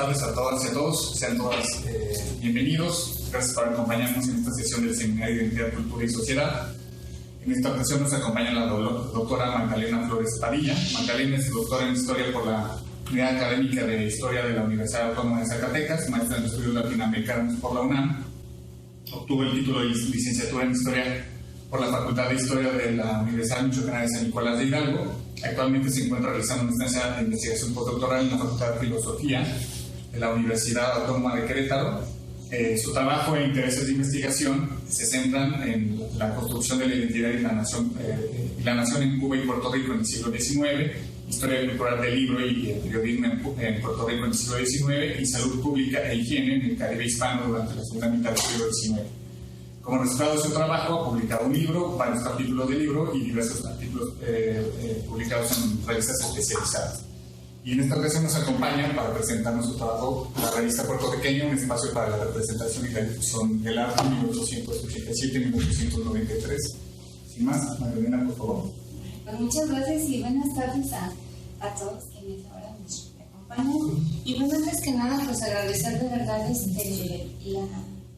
tardes a todas y a todos, sean todas bienvenidos. Gracias por acompañarnos en esta sesión del Seminario de Identidad, Cultura y Sociedad. En esta ocasión nos acompaña la doctora Magdalena Flores Padilla. Magdalena es doctora en Historia por la Unidad Académica de Historia de la Universidad Autónoma de Zacatecas, maestra en Estudios Latinoamericanos por la UNAM. Obtuvo el título de licenciatura en Historia por la Facultad de Historia de la Universidad Michoacana de San Nicolás de Hidalgo. Actualmente se encuentra realizando una estancia de investigación postdoctoral en la Facultad de Filosofía de la Universidad Autónoma de Querétaro. Su trabajo e intereses de investigación se centran en la construcción de la identidad y la nación en Cuba y Puerto Rico en el siglo XIX, historia cultural del libro y el periodismo en Puerto Rico en el siglo XIX, y salud pública e higiene en el Caribe hispano durante la segunda mitad del siglo XIX. Como resultado de su trabajo, ha publicado un libro, varios capítulos del libro y diversos artículos publicados en revistas especializadas. Y en esta ocasión nos acompaña para presentarnos su trabajo la revista puertorriqueña, un espacio para la representación y la difusión del arte, 1887-1893. Sin más, Magdalena, por favor. Pues muchas gracias y buenas tardes a todos quienes ahora nos acompañan. Y bueno, antes que nada, pues agradecer de verdad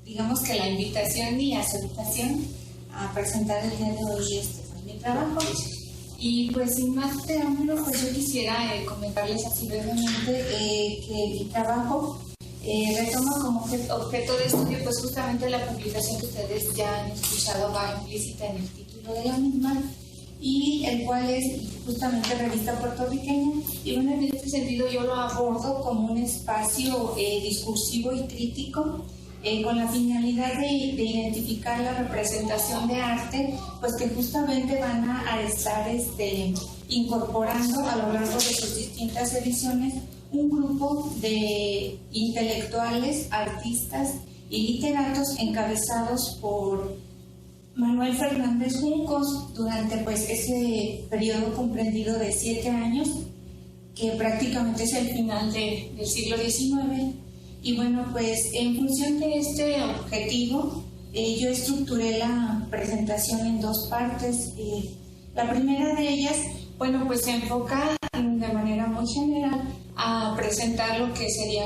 digamos que la invitación y aceptación a presentar el día de hoy pues, mi trabajo. Y pues sin más preámbulo, pues yo quisiera comentarles así brevemente que mi trabajo retoma como objeto de estudio pues justamente la publicación que ustedes ya han escuchado, va implícita en el título de la misma, y el cual es justamente Revista Puertorriqueña. Y bueno, en este sentido yo lo abordo como un espacio discursivo y crítico con la finalidad de identificar la representación de arte, pues que justamente van a estar incorporando a lo largo de sus distintas ediciones un grupo de intelectuales, artistas y literatos encabezados por Manuel Fernández Juncos durante pues ese periodo comprendido de 7 años, que prácticamente es el final del siglo XIX. Y bueno, pues en función de este objetivo, yo estructuré la presentación en 2 partes. La primera de ellas, bueno, pues se enfoca de manera muy general a presentar lo que sería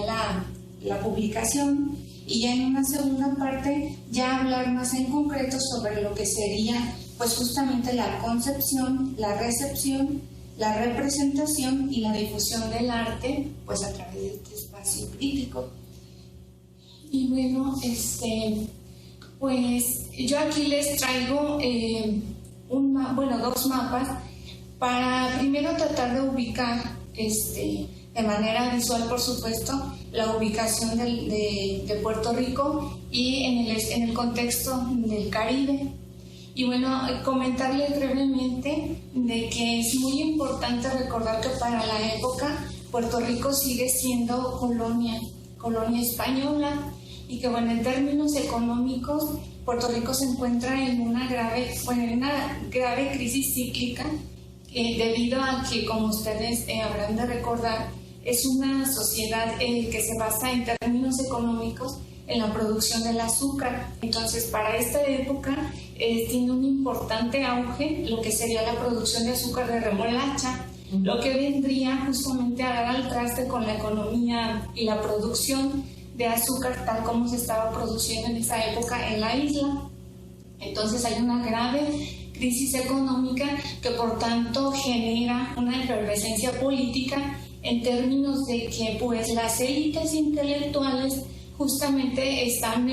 la publicación, y ya en una segunda parte ya hablar más en concreto sobre lo que sería pues justamente la concepción, la recepción, la representación y la difusión del arte pues a través de este espacio crítico. Y bueno, pues yo aquí les traigo 2 mapas para primero tratar de ubicar de manera visual, por supuesto, la ubicación de Puerto Rico y en el contexto del Caribe. Y bueno, comentarles brevemente de que es muy importante recordar que para la época Puerto Rico sigue siendo colonia española, y que bueno, en términos económicos Puerto Rico se encuentra en una grave crisis cíclica debido a que, como ustedes habrán de recordar, es una sociedad que se basa en términos económicos en la producción del azúcar. Entonces, para esta época tiene un importante auge lo que sería la producción de azúcar de remolacha, lo que vendría justamente a dar al traste con la economía y la producción de azúcar tal como se estaba produciendo en esa época en la isla. Entonces hay una grave crisis económica que por tanto genera una efervescencia política en términos de que pues las élites intelectuales justamente están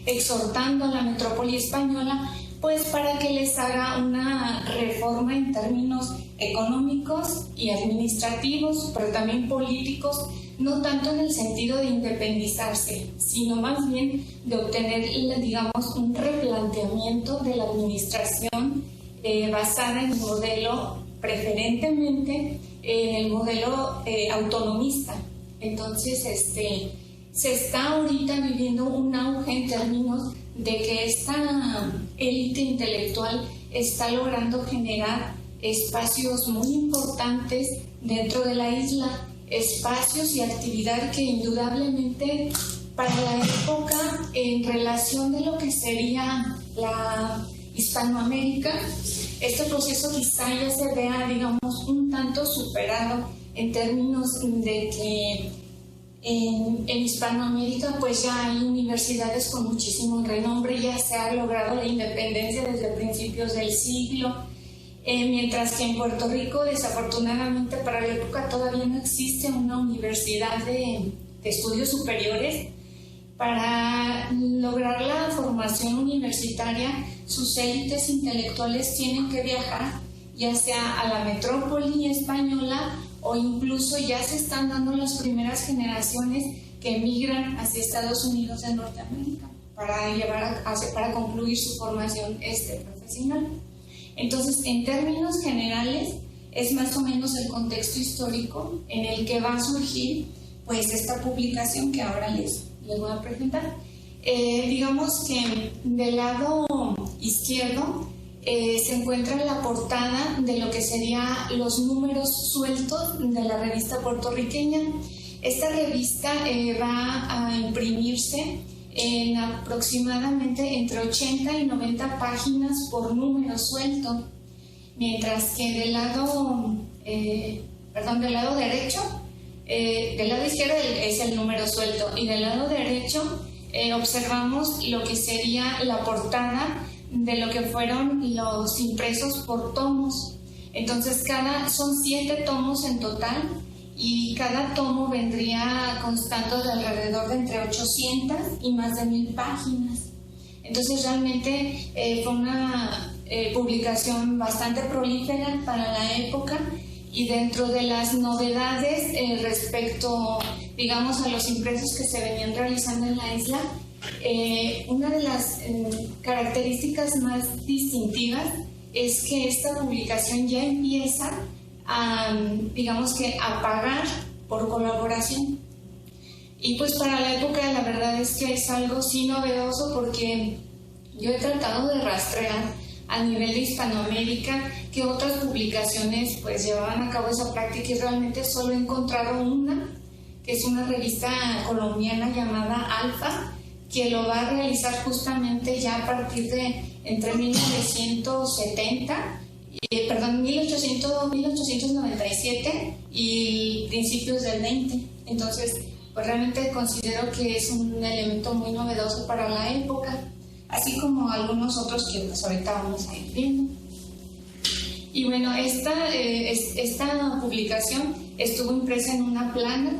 exhortando a la metrópoli española pues para que les haga una reforma en términos económicos y administrativos, pero también políticos, no tanto en el sentido de independizarse, sino más bien de obtener, digamos, un replanteamiento de la administración basada en el modelo, preferentemente en el modelo autonomista. Entonces, se está ahorita viviendo un auge en términos de que esta élite intelectual está logrando generar espacios muy importantes dentro de la isla, espacios y actividad que indudablemente para la época, en relación de lo que sería la Hispanoamérica, este proceso quizá ya se vea, digamos, un tanto superado en términos de que en Hispanoamérica pues ya hay universidades con muchísimo renombre, ya se ha logrado la independencia desde principios del siglo, mientras que en Puerto Rico desafortunadamente para la época todavía no existe una universidad de estudios superiores. Para lograr la formación universitaria, sus élites intelectuales tienen que viajar ya sea a la metrópoli española o incluso ya se están dando las primeras generaciones que emigran hacia Estados Unidos de Norteamérica para concluir su formación profesional. Entonces, en términos generales, es más o menos el contexto histórico en el que va a surgir pues esta publicación que ahora les voy a presentar. Digamos que del lado izquierdo se encuentra la portada de lo que serían los números sueltos de la revista puertorriqueña. Esta revista va a imprimirse en aproximadamente entre 80 y 90 páginas por número suelto, mientras que del lado derecho, del lado izquierdo es el número suelto y del lado derecho observamos lo que sería la portada de lo que fueron los impresos por tomos. Entonces son 7 tomos en total y cada tomo vendría constando de alrededor de entre 800 y más de 1000 páginas. Entonces realmente fue una publicación bastante prolífera para la época, y dentro de las novedades respecto, digamos, a los impresos que se venían realizando en la isla, una de las características más distintivas es que esta publicación ya empieza a pagar por colaboración. Y pues para la época la verdad es que es algo sí novedoso, porque yo he tratado de rastrear a nivel de Hispanoamérica que otras publicaciones pues llevaban a cabo esa práctica, y realmente solo he encontrado una, que es una revista colombiana llamada Alfa, que lo va a realizar justamente ya a partir de entre 1897 y principios del 20. Entonces, pues realmente considero que es un elemento muy novedoso para la época, así como algunos otros que pues ahorita vamos a ir viendo. Y bueno, esta publicación estuvo impresa en una plana,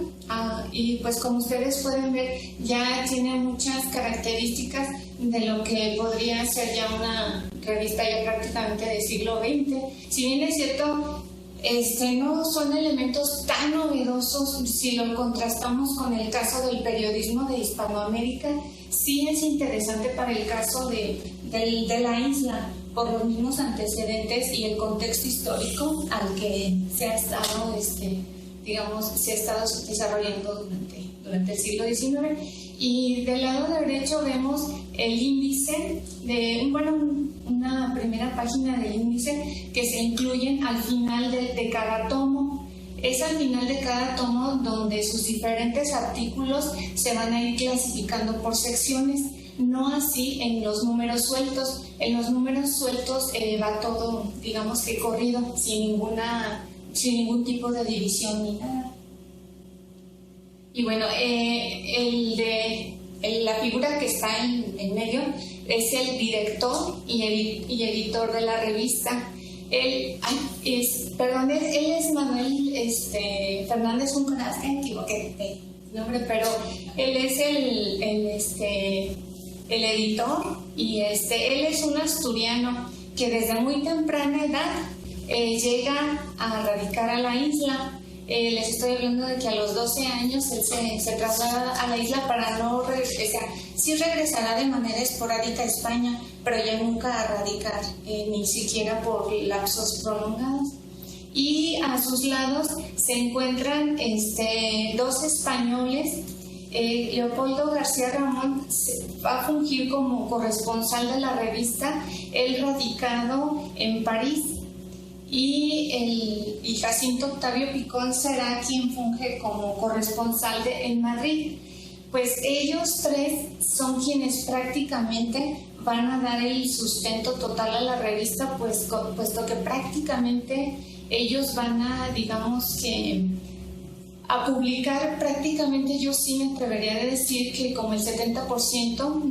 y pues como ustedes pueden ver ya tiene muchas características de lo que podría ser ya una revista ya prácticamente del siglo XX. Si bien es cierto, no son elementos tan novedosos si lo contrastamos con el caso del periodismo de Hispanoamérica, sí es interesante para el caso de la isla, por los mismos antecedentes y el contexto histórico al que se ha estado, desarrollando durante el siglo XIX. Y del lado derecho vemos el índice una primera página del índice que se incluyen al final de cada tomo. Es al final de cada tomo donde sus diferentes artículos se van a ir clasificando por secciones, no así en los números sueltos. En los números sueltos va todo, digamos que corrido, sin ningún tipo de división ni nada. Y bueno, la figura que está en medio es el director y editor de la revista. Él es Manuel Fernández Juncoraz, me equivoqué de nombre, pero él es el editor, y él es un asturiano que desde muy temprana edad llega a radicar a la isla. Les estoy hablando de que a los 12 años él se traslada a la isla para no regresar. Sí regresará de manera esporádica a España, pero ya nunca a radicar, ni siquiera por lapsos prolongados. Y a sus lados se encuentran 2 españoles. Leopoldo García Ramón va a fungir como corresponsal de la revista, él radicado en París, y Jacinto Octavio Picón será quien funge como corresponsal en Madrid. Pues ellos 3 son quienes prácticamente van a dar el sustento total a la revista, puesto que prácticamente ellos van a, digamos que, a publicar prácticamente, yo sí me atrevería a decir que como el 70%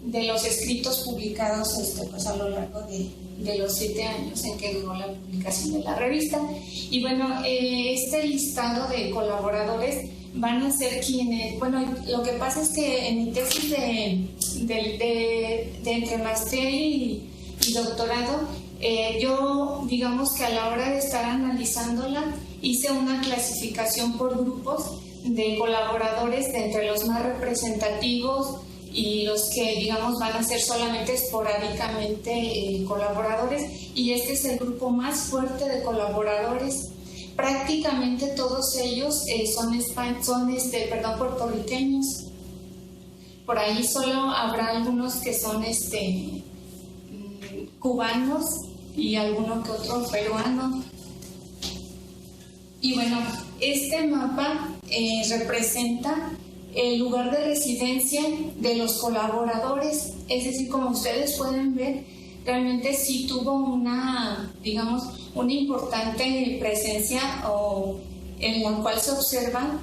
de los escritos publicados pues a lo largo de los 7 años en que duró la publicación de la revista. Y bueno, este listado de colaboradores van a ser quienes, bueno, lo que pasa es que en mi tesis de entre maestría y doctorado, yo digamos que a la hora de estar analizándola hice una clasificación por grupos de colaboradores de entre los más representativos y los que digamos van a ser solamente esporádicamente colaboradores, y este es el grupo más fuerte de colaboradores. Prácticamente todos ellos son puertorriqueños. Por ahí solo habrá algunos que son cubanos y alguno que otro peruano. Y bueno, este mapa representa el lugar de residencia de los colaboradores, es decir, como ustedes pueden ver, realmente sí tuvo una importante presencia en la cual se observan,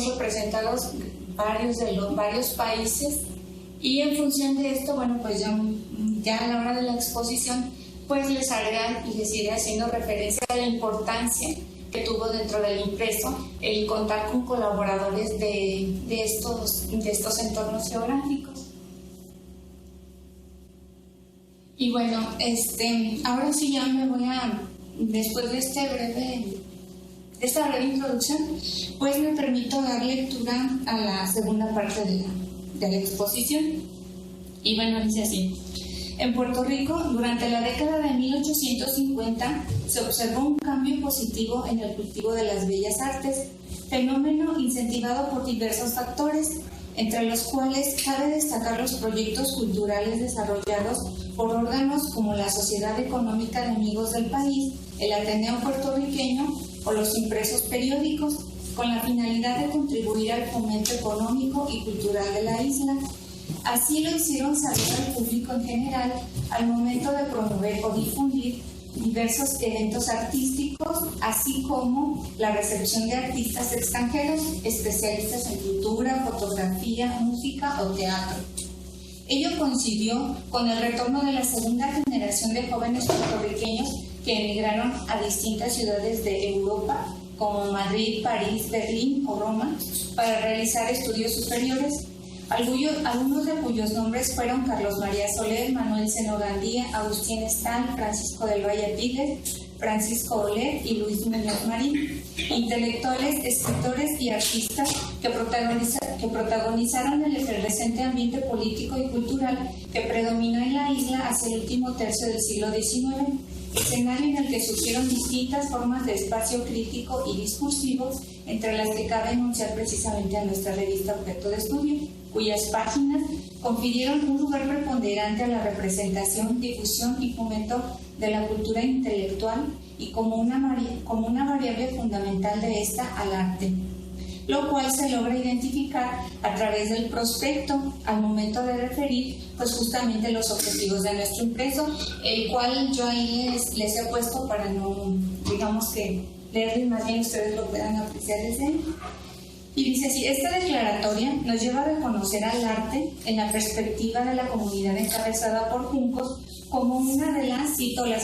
representados varios países, y en función de esto, bueno, pues ya a la hora de la exposición, pues les iré haciendo referencia a la importancia que tuvo dentro del impreso el contar con colaboradores de estos entornos geográficos. Y bueno, ahora sí ya me voy después de esta breve introducción, pues me permito dar lectura a la segunda parte de la exposición. Y bueno, dice así: en Puerto Rico, durante la década de 1850, se observó un cambio positivo en el cultivo de las bellas artes, fenómeno incentivado por diversos factores, entre los cuales cabe destacar los proyectos culturales desarrollados por órganos como la Sociedad Económica de Amigos del País, el Ateneo Puertorriqueño o los impresos periódicos, con la finalidad de contribuir al fomento económico y cultural de la isla. Así lo hicieron saber al público en general al momento de promover o difundir diversos eventos artísticos, así como la recepción de artistas extranjeros, especialistas en cultura, fotografía, música o teatro. Ello coincidió con el retorno de la segunda generación de jóvenes puertorriqueños que emigraron a distintas ciudades de Europa, como Madrid, París, Berlín o Roma, para realizar estudios superiores, algunos de cuyos nombres fueron Carlos María Soler, Manuel Seno Gandía, Agustín Stahl, Francisco del Valle Píguez, Francisco Oler y Luis Muñoz Marín, intelectuales, escritores y artistas que protagonizaron el efervescente ambiente político y cultural que predominó en la isla hacia el último tercio del siglo XIX, escenario en el que surgieron distintas formas de espacio crítico y discursivo, entre las que cabe enunciar precisamente a nuestra revista objeto de estudio, cuyas páginas confirieron un lugar preponderante a la representación, difusión y fomento de la cultura intelectual y como una variable fundamental de esta al arte, lo cual se logra identificar a través del prospecto al momento de referir pues justamente los objetivos de nuestro impreso, el cual yo ahí les he puesto para no, digamos que leerlo y más bien ustedes lo puedan apreciar desde ahí. Y dice así: esta declaratoria nos lleva a reconocer al arte en la perspectiva de la comunidad encabezada por Juncos como una de las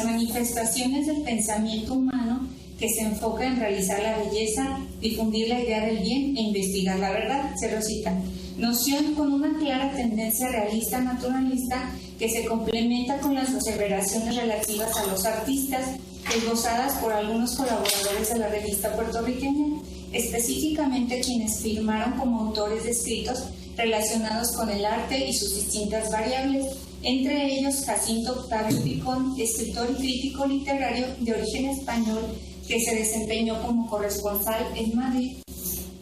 manifestaciones del pensamiento humano que se enfoca en realizar la belleza, difundir la idea del bien e investigar la verdad. Cierro cita. Noción con una clara tendencia realista naturalista que se complementa con las aseveraciones relativas a los artistas esbozadas por algunos colaboradores de la revista puertorriqueña, específicamente quienes firmaron como autores de escritos relacionados con el arte y sus distintas variables, entre ellos Jacinto Octavio Picón, escritor y crítico literario de origen español que se desempeñó como corresponsal en Madrid,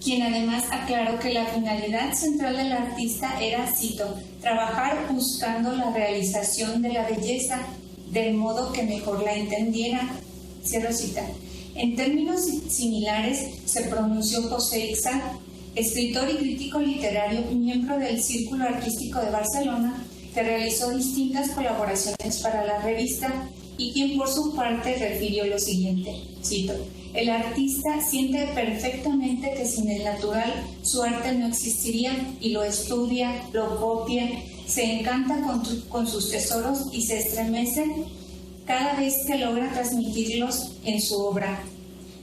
quien además aclaró que la finalidad central del artista era, cito, trabajar buscando la realización de la belleza del modo que mejor la entendiera, cierro cita. En términos similares se pronunció José Ixal, escritor y crítico literario, miembro del Círculo Artístico de Barcelona, que realizó distintas colaboraciones para la revista y quien por su parte refirió lo siguiente, cito: el artista siente perfectamente que sin el natural su arte no existiría y lo estudia, lo copia, se encanta con sus tesoros y se estremece cada vez que logra transmitirlos en su obra.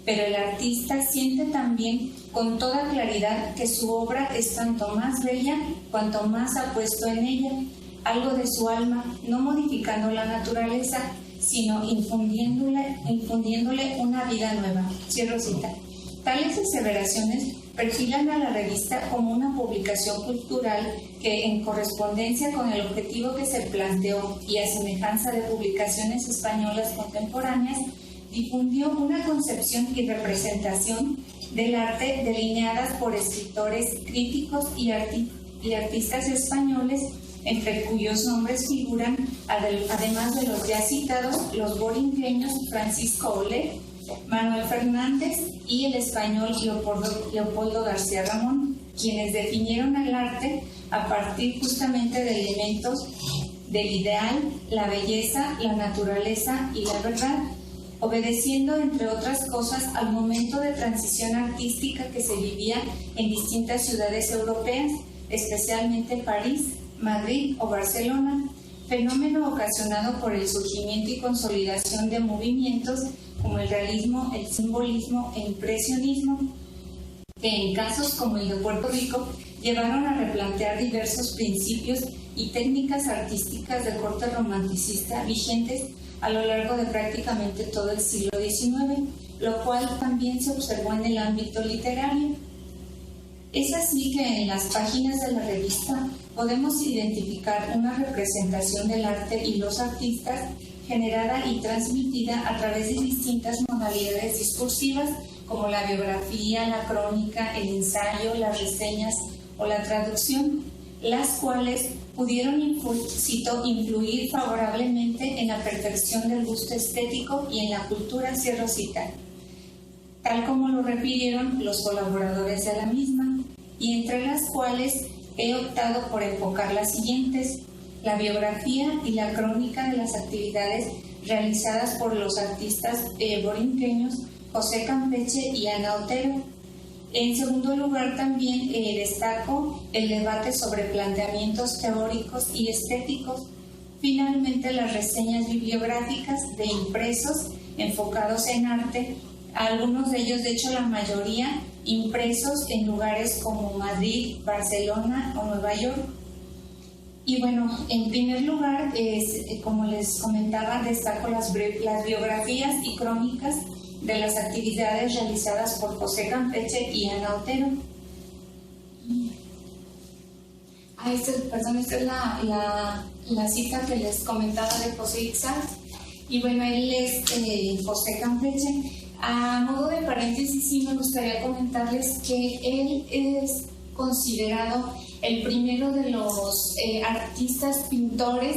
Pero el artista siente también con toda claridad que su obra es tanto más bella cuanto más ha puesto en ella algo de su alma, no modificando la naturaleza, sino infundiéndole una vida nueva. Cierro cita. Tales aseveraciones perfilan a la revista como una publicación cultural que, en correspondencia con el objetivo que se planteó y a semejanza de publicaciones españolas contemporáneas, difundió una concepción y representación del arte delineadas por escritores, críticos y artistas españoles, entre cuyos nombres figuran, además de los ya citados, los borinqueños Francisco Oller, Manuel Fernández y el español Leopoldo García Ramón, quienes definieron el arte a partir justamente de elementos del ideal, la belleza, la naturaleza y la verdad, obedeciendo, entre otras cosas, al momento de transición artística que se vivía en distintas ciudades europeas, especialmente París, Madrid o Barcelona, fenómeno ocasionado por el surgimiento y consolidación de movimientos como el realismo, el simbolismo e impresionismo, que en casos como el de Puerto Rico llevaron a replantear diversos principios y técnicas artísticas de corte romanticista vigentes a lo largo de prácticamente todo el siglo XIX, lo cual también se observó en el ámbito literario. Es así que en las páginas de la revista podemos identificar una representación del arte y los artistas generada y transmitida a través de distintas modalidades discursivas como la biografía, la crónica, el ensayo, las reseñas o la traducción, las cuales pudieron influir favorablemente en la perfección del gusto estético y en la cultura, cierro cita, tal como lo refirieron los colaboradores de la misma, y entre las cuales he optado por enfocar las siguientes: la biografía y la crónica de las actividades realizadas por los artistas borinqueños José Campeche y Ana Otero. En segundo lugar, también destaco el debate sobre planteamientos teóricos y estéticos. Finalmente, las reseñas bibliográficas de impresos enfocados en arte, algunos de ellos, de hecho la mayoría, impresos en lugares como Madrid, Barcelona o Nueva York. Y bueno, en primer lugar, como les comentaba, destaco las biografías y crónicas de las actividades realizadas por José Campeche y Ana Otero. Esta es la cita que les comentaba de José Ixart. Y bueno, él es José Campeche. A modo de paréntesis, sí me gustaría comentarles que él es considerado el primero de los artistas pintores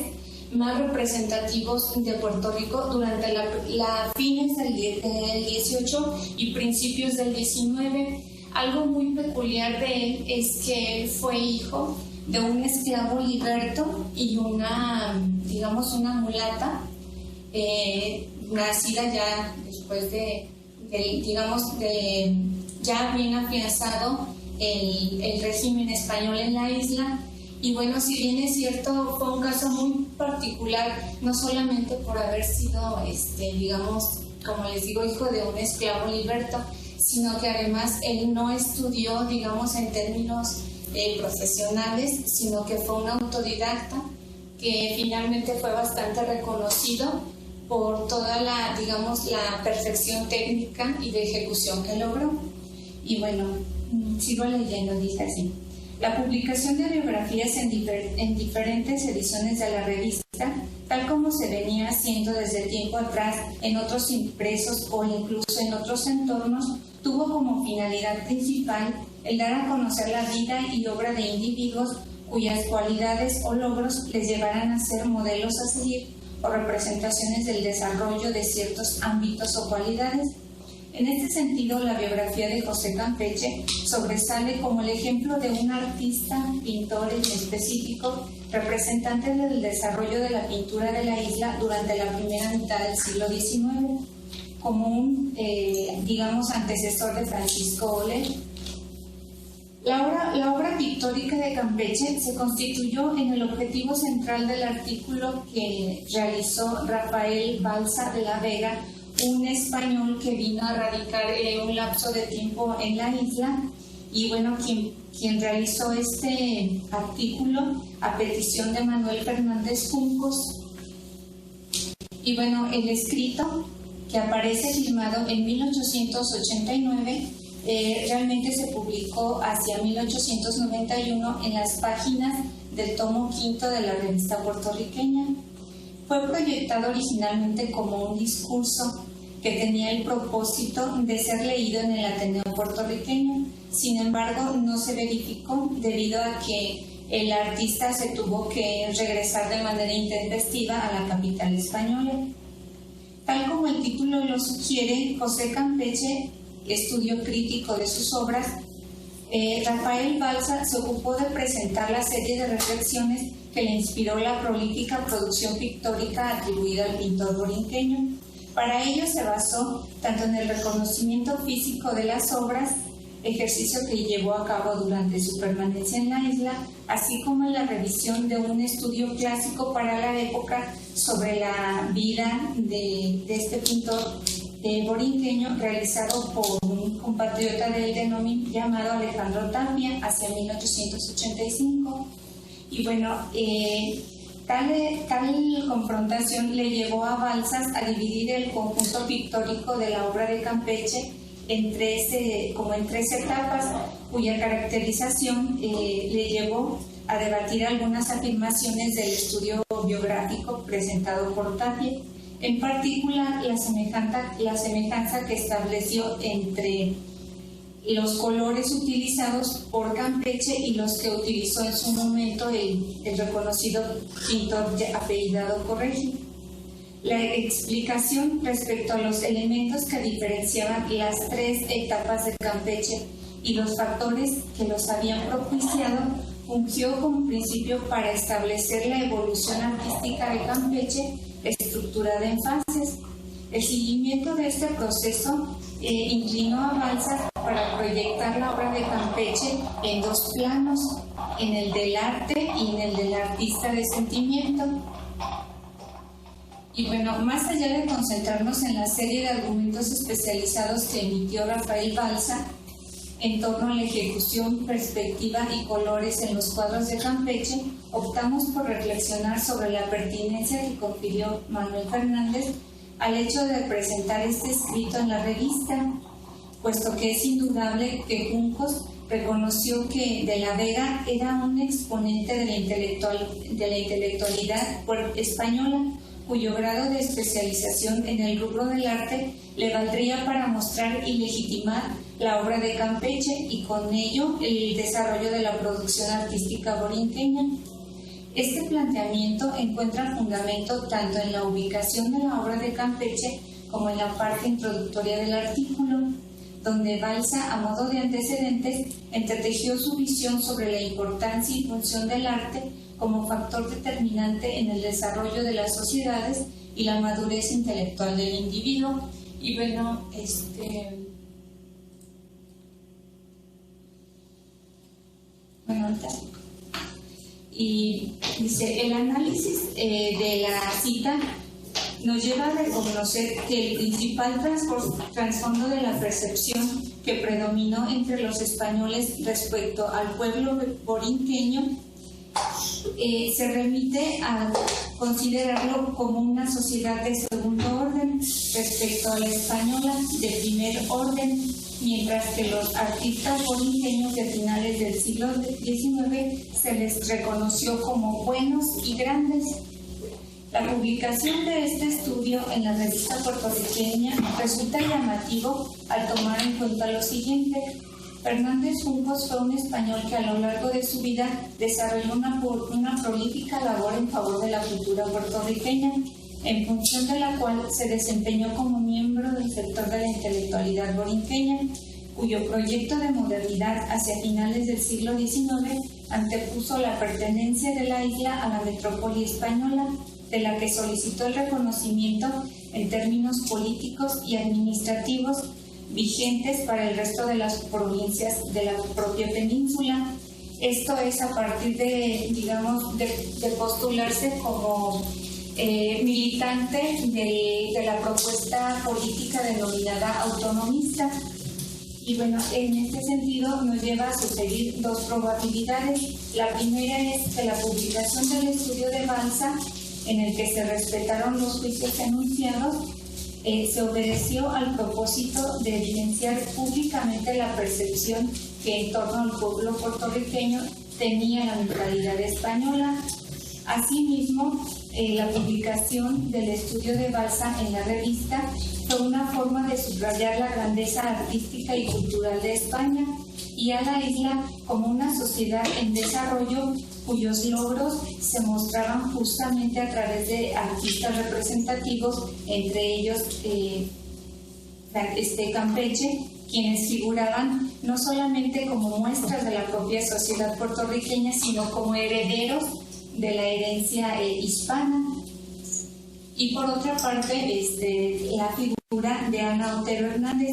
más representativos de Puerto Rico durante la fines del 18 y principios del 19. Algo muy peculiar de él es que él fue hijo de un esclavo liberto y una mulata, nacida ya después de ya bien afianzado el régimen español en la isla. Y bueno, si bien es cierto, fue un caso muy particular, no solamente por haber sido, como les digo, hijo de un esclavo liberto, sino que además él no estudió, en términos profesionales, sino que fue un autodidacta que finalmente fue bastante reconocido por toda la perfección técnica y de ejecución que logró. Y bueno, sigo leyendo, dice así: la publicación de biografías en diferentes ediciones de la revista, tal como se venía haciendo desde tiempo atrás en otros impresos o incluso en otros entornos, tuvo como finalidad principal el dar a conocer la vida y obra de individuos cuyas cualidades o logros les llevaran a ser modelos a seguir o representaciones del desarrollo de ciertos ámbitos o cualidades. En este sentido, la biografía de José Campeche sobresale como el ejemplo de un artista, pintor en específico, representante del desarrollo de la pintura de la isla durante la primera mitad del siglo XIX, como un, digamos, antecesor de Francisco Oller. La obra pictórica de Campeche se constituyó en el objetivo central del artículo que realizó Rafael Balsa de la Vega, un español que vino a radicar un lapso de tiempo en la isla, y bueno, quien realizó este artículo a petición de Manuel Fernández Juncos. Y bueno, el escrito, que aparece firmado en 1889, realmente se publicó hacia 1891 en las páginas del tomo quinto de la revista puertorriqueña. Fue proyectado originalmente como un discurso que tenía el propósito de ser leído en el Ateneo puertorriqueño. Sin embargo, no se verificó debido a que el artista se tuvo que regresar de manera intempestiva a la capital española. Tal como el título lo sugiere, José Campeche, estudio crítico de sus obras, Rafael Balsa se ocupó de presentar la serie de reflexiones que le inspiró la prolífica producción pictórica atribuida al pintor borinqueño. Para ello se basó tanto en el reconocimiento físico de las obras, ejercicio que llevó a cabo durante su permanencia en la isla, así como en la revisión de un estudio clásico para la época sobre la vida de este pintor borinqueño, realizado por un compatriota de él llamado Alejandro Tapia hacia 1885. Y bueno, tal confrontación le llevó a Balsas a dividir el conjunto pictórico de la obra de Campeche en tres etapas, cuya caracterización le llevó a debatir algunas afirmaciones del estudio biográfico presentado por Tapia. En particular, la semejanza que estableció entre los colores utilizados por Campeche y los que utilizó en su momento el reconocido pintor apellidado Correggi. La explicación respecto a los elementos que diferenciaban las tres etapas de Campeche y los factores que los habían propiciado fungió como principio para establecer la evolución artística de Campeche estructurada en fases. El seguimiento de este proceso inclinó a Balsas para proyectar la obra de Campeche en dos planos, en el del arte y en el del artista de sentimiento. Y bueno, más allá de concentrarnos en la serie de argumentos especializados que emitió Rafael Balsa en torno a la ejecución, perspectiva y colores en los cuadros de Campeche, optamos por reflexionar sobre la pertinencia que confirió Manuel Fernández al hecho de presentar este escrito en la revista, puesto que es indudable que Juncos reconoció que de la Vega era un exponente de la intelectualidad española, cuyo grado de especialización en el rubro del arte le valdría para mostrar y legitimar la obra de Campeche y con ello el desarrollo de la producción artística borinqueña. Este planteamiento encuentra fundamento tanto en la ubicación de la obra de Campeche como en la parte introductoria del artículo, donde Balsa, a modo de antecedentes, entretejió su visión sobre la importancia y función del arte como factor determinante en el desarrollo de las sociedades y la madurez intelectual del individuo. Y bueno, y dice, el análisis de la cita nos lleva a reconocer que el principal trasfondo de la percepción que predominó entre los españoles respecto al pueblo borinqueño se remite a considerarlo como una sociedad de segundo orden respecto a la española de primer orden, mientras que los artistas borinqueños de finales del siglo XIX se les reconoció como buenos y grandes. La publicación de este estudio en la revista puertorriqueña resulta llamativo al tomar en cuenta lo siguiente. Fernández Juncos fue un español que a lo largo de su vida desarrolló una prolífica labor en favor de la cultura puertorriqueña. en función de la cual se desempeñó como miembro del sector de la intelectualidad borinqueña, cuyo proyecto de modernidad hacia finales del siglo XIX antepuso la pertenencia de la isla a la metrópoli española, de la que solicitó el reconocimiento en términos políticos y administrativos vigentes para el resto de las provincias de la propia península. Esto es a partir de, digamos, de postularse como militante de la propuesta política denominada autonomista. Y bueno, en este sentido nos lleva a sugerir dos probabilidades. La primera es que la publicación del estudio de Balsa, en el que se respetaron los juicios enunciados, se obedeció al propósito de evidenciar públicamente la percepción que en torno al pueblo puertorriqueño tenía la mentalidad española. Asimismo, la publicación del estudio de Balsa en la revista fue una forma de subrayar la grandeza artística y cultural de España y a la isla como una sociedad en desarrollo cuyos logros se mostraban justamente a través de artistas representativos, entre ellos Campeche, quienes figuraban no solamente como muestras de la propia sociedad puertorriqueña, sino como herederos de la herencia hispana. Y por otra parte, la figura de Ana Otero Hernández,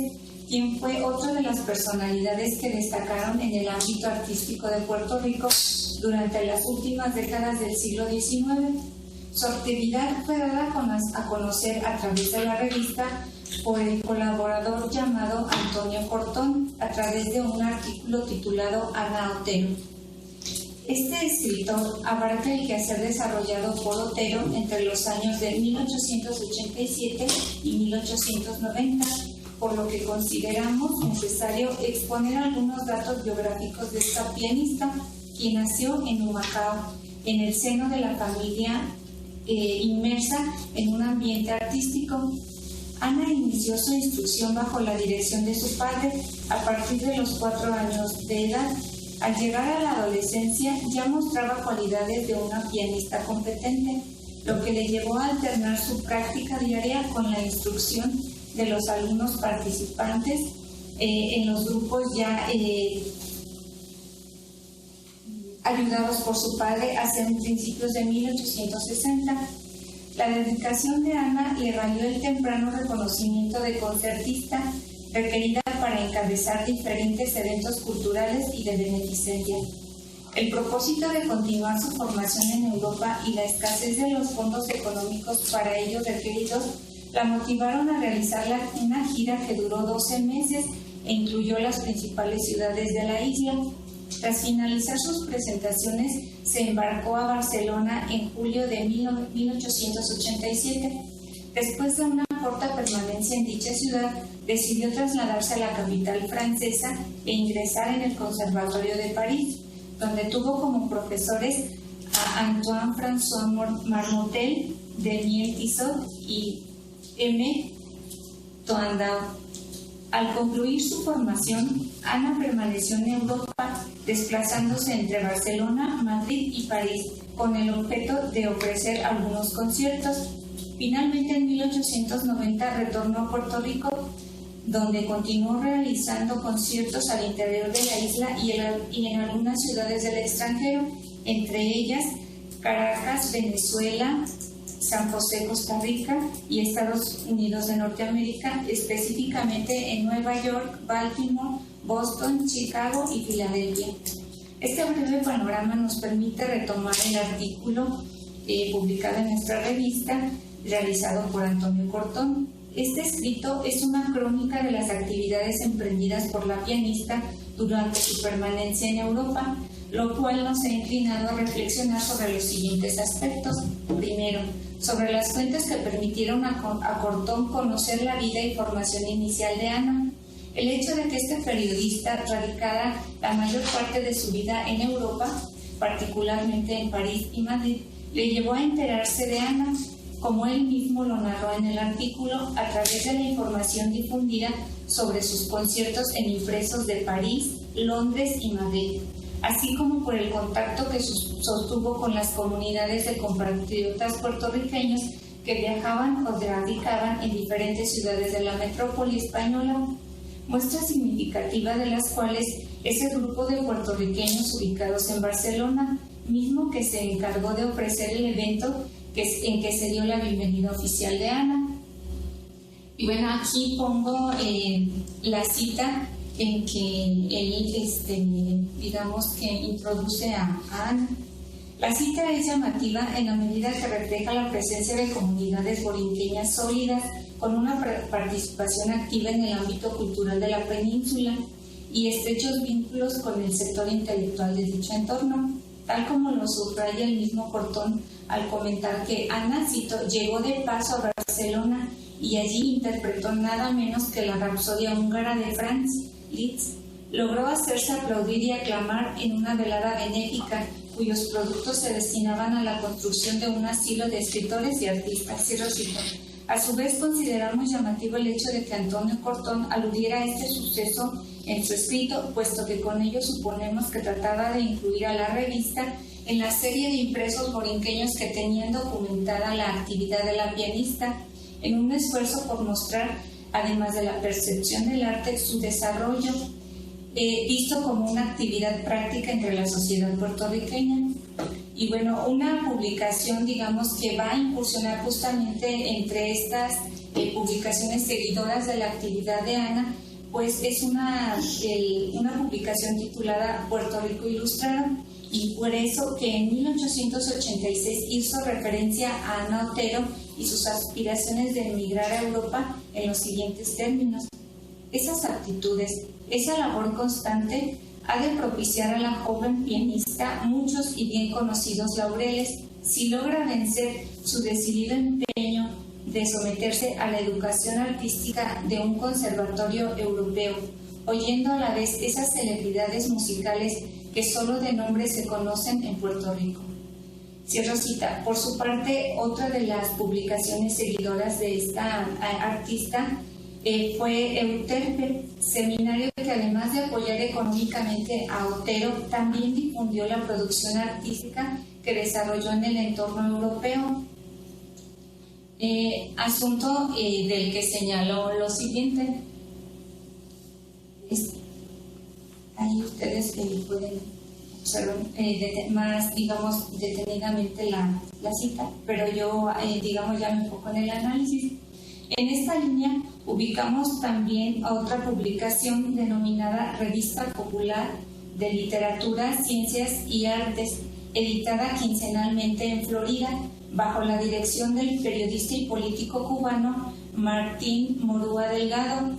quien fue otra de las personalidades que destacaron en el ámbito artístico de Puerto Rico durante las últimas décadas del siglo XIX. Su actividad fue dada a conocer a través de la revista por el colaborador llamado Antonio Cortón, a través de un artículo titulado Ana Otero. Este escritor abarca el quehacer desarrollado por Otero entre los años de 1887 y 1890, por lo que consideramos necesario exponer algunos datos biográficos de esta pianista, quien nació en Humacao, en el seno de la familia inmersa en un ambiente artístico. Ana inició su instrucción bajo la dirección de su padre a partir de los 4 años de edad. Al llegar a la adolescencia ya mostraba cualidades de una pianista competente, lo que le llevó a alternar su práctica diaria con la instrucción de los alumnos participantes en los grupos ya ayudados por su padre hacia principios de 1860. La dedicación de Ana le valió el temprano reconocimiento de concertista requerida para encabezar diferentes eventos culturales y de beneficencia. El propósito de continuar su formación en Europa y la escasez de los fondos económicos para ello requeridos la motivaron a realizar una gira que duró 12 meses e incluyó las principales ciudades de la isla. Tras finalizar sus presentaciones, se embarcó a Barcelona en julio de 1887. Después de una corta permanencia en dicha ciudad, decidió trasladarse a la capital francesa e ingresar en el Conservatorio de París, donde tuvo como profesores a Antoine-François Marmontel, Damien Tissot y M. Toandau. Al concluir su formación, Ana permaneció en Europa, desplazándose entre Barcelona, Madrid y París, con el objeto de ofrecer algunos conciertos. Finalmente, en 1890 retornó a Puerto Rico, donde continuó realizando conciertos al interior de la isla y en algunas ciudades del extranjero, entre ellas Caracas, Venezuela, San José, Costa Rica y Estados Unidos de Norteamérica, específicamente en Nueva York, Baltimore, Boston, Chicago y Filadelfia. Este breve panorama nos permite retomar el artículo publicado en nuestra revista, realizado por Antonio Cortón. Este escrito es una crónica de las actividades emprendidas por la pianista durante su permanencia en Europa, lo cual nos ha inclinado a reflexionar sobre los siguientes aspectos. Primero, sobre las fuentes que permitieron a Cortón conocer la vida y formación inicial de Ana. El hecho de que este periodista radicara la mayor parte de su vida en Europa, particularmente en París y Madrid, le llevó a enterarse de Ana, como él mismo lo narró en el artículo, a través de la información difundida sobre sus conciertos en impresos de París, Londres y Madrid, así como por el contacto que sostuvo con las comunidades de compatriotas puertorriqueños que viajaban o radicaban en diferentes ciudades de la metrópoli española, muestra significativa de las cuales es el grupo de puertorriqueños ubicados en Barcelona, mismo que se encargó de ofrecer el evento en que se dio la bienvenida oficial de Ana. Y bueno, aquí pongo la cita en que él, digamos que introduce a Ana. La cita es llamativa en la medida que refleja la presencia de comunidades borinqueñas sólidas con una participación activa en el ámbito cultural de la península y estrechos vínculos con el sector intelectual de dicho entorno, tal como lo subraya el mismo Cortón al comentar que Ana, cito, llegó de paso a Barcelona y allí interpretó nada menos que la Rapsodia húngara de Franz Liszt. Logró hacerse aplaudir y aclamar en una velada benéfica cuyos productos se destinaban a la construcción de un asilo de escritores y artistas. Cierro cita. A su vez, consideramos llamativo el hecho de que Antonio Cortón aludiera a este suceso en su escrito, puesto que con ello suponemos que trataba de incluir a la revista en la serie de impresos borinqueños que tenían documentada la actividad de la pianista, en un esfuerzo por mostrar, además de la percepción del arte, su desarrollo, visto como una actividad práctica entre la sociedad puertorriqueña. Y bueno, una publicación, digamos, que va a incursionar justamente entre estas publicaciones seguidoras de la actividad de Ana, pues es una publicación titulada Puerto Rico Ilustrado, y por eso que en 1886 hizo referencia a Ana Otero y sus aspiraciones de emigrar a Europa en los siguientes términos. Esas actitudes, esa labor constante, ha de propiciar a la joven pianista muchos y bien conocidos laureles si logra vencer su decidido empeño de someterse a la educación artística de un conservatorio europeo, oyendo a la vez esas celebridades musicales que solo de nombre se conocen en Puerto Rico. Cierro cita. Por su parte, otra de las publicaciones seguidoras de esta artista fue Euterpe, seminario que además de apoyar económicamente a Otero, también difundió la producción artística que desarrolló en el entorno europeo. Asunto del que señaló lo siguiente. Ahí ustedes pueden observar más, digamos, detenidamente la cita, pero yo, digamos, ya me enfoco en el análisis. En esta línea ubicamos también a otra publicación denominada Revista Popular de Literatura, Ciencias y Artes, editada quincenalmente en Florida, bajo la dirección del periodista y político cubano Martín Morúa Delgado,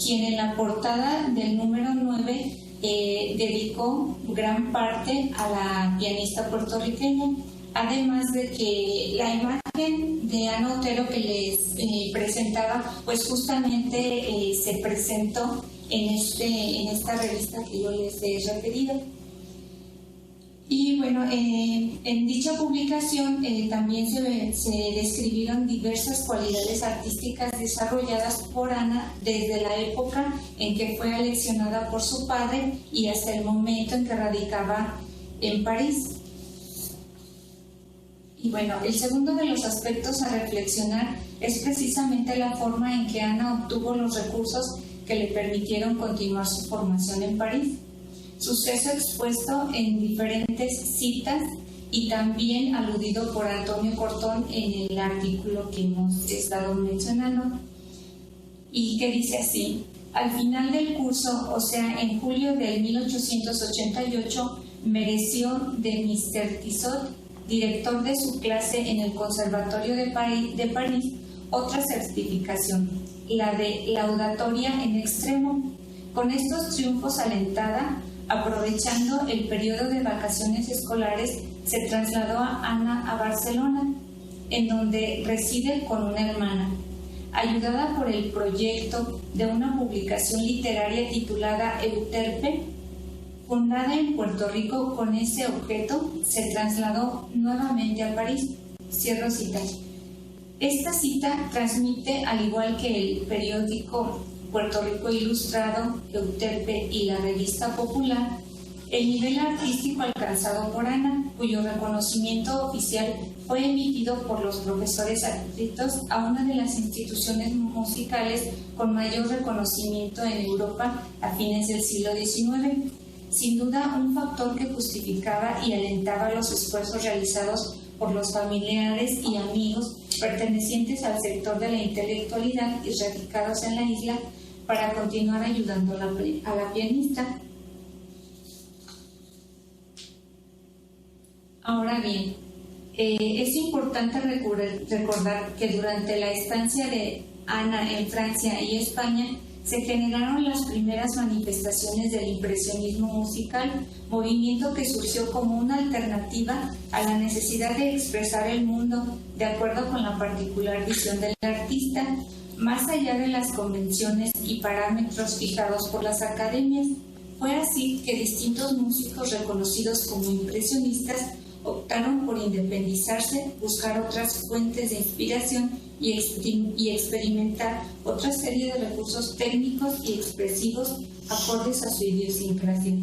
quien en la portada del número 9 dedicó gran parte a la pianista puertorriqueña, además de que la imagen de Ana Otero que les presentaba, pues justamente se presentó en esta revista que yo les he referido. Y bueno, en dicha publicación también se describieron diversas cualidades artísticas desarrolladas por Ana desde la época en que fue aleccionada por su padre y hasta el momento en que radicaba en París. Y bueno, el segundo de los aspectos a reflexionar es precisamente la forma en que Ana obtuvo los recursos que le permitieron continuar su formación en París. Suceso expuesto en diferentes citas y también aludido por Antonio Cortón en el artículo que hemos estado mencionando, y que dice así: al final del curso, o sea, en julio de 1888, mereció de Mr. Tissot, director de su clase en el Conservatorio de París, otra certificación, la de laudatoria en extremo. Con estos triunfos alentada, aprovechando el periodo de vacaciones escolares, se trasladó a Ana a Barcelona, en donde reside con una hermana. Ayudada por el proyecto de una publicación literaria titulada Euterpe, fundada en Puerto Rico con ese objeto, se trasladó nuevamente a París. Cierro cita. Esta cita transmite, al igual que el periódico Puerto Rico Ilustrado, Euterpe y la Revista Popular, el nivel artístico alcanzado por Ana, cuyo reconocimiento oficial fue emitido por los profesores adscritos a una de las instituciones musicales con mayor reconocimiento en Europa a fines del siglo XIX. Sin duda, un factor que justificaba y alentaba los esfuerzos realizados por los familiares y amigos pertenecientes al sector de la intelectualidad y radicados en la isla para continuar ayudando a la pianista. Ahora bien, es importante recordar que durante la estancia de Ana en Francia y España se generaron las primeras manifestaciones del impresionismo musical, movimiento que surgió como una alternativa a la necesidad de expresar el mundo de acuerdo con la particular visión del artista, más allá de las convenciones y parámetros fijados por las academias. Fue así que distintos músicos reconocidos como impresionistas optaron por independizarse, buscar otras fuentes de inspiración y experimentar otra serie de recursos técnicos y expresivos acordes a su idiosincrasia.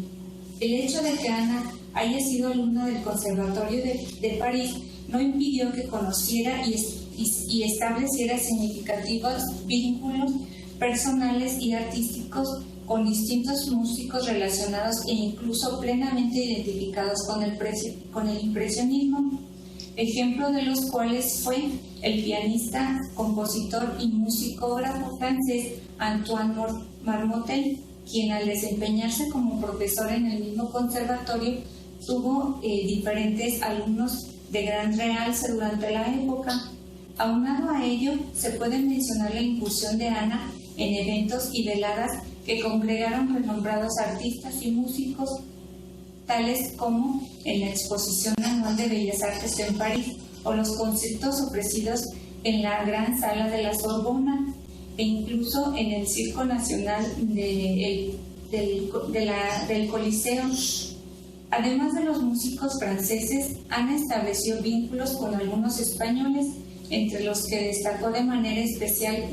El hecho de que Ana haya sido alumna del Conservatorio de París no impidió que conociera y estableciera significativos vínculos personales y artísticos con distintos músicos relacionados e incluso plenamente identificados con el impresionismo, ejemplo de los cuales fue el pianista, compositor y musicógrafo francés Antoine Marmotel, quien al desempeñarse como profesor en el mismo conservatorio tuvo diferentes alumnos de gran realce durante la época. Aunado a ello, se puede mencionar la incursión de Ana en eventos y veladas que congregaron renombrados artistas y músicos, tales como en la Exposición Anual de Bellas Artes en París o los conciertos ofrecidos en la Gran Sala de la Sorbona e incluso en el Circo Nacional del Coliseo. Además de los músicos franceses, Ana estableció vínculos con algunos españoles, entre los que destacó de manera especial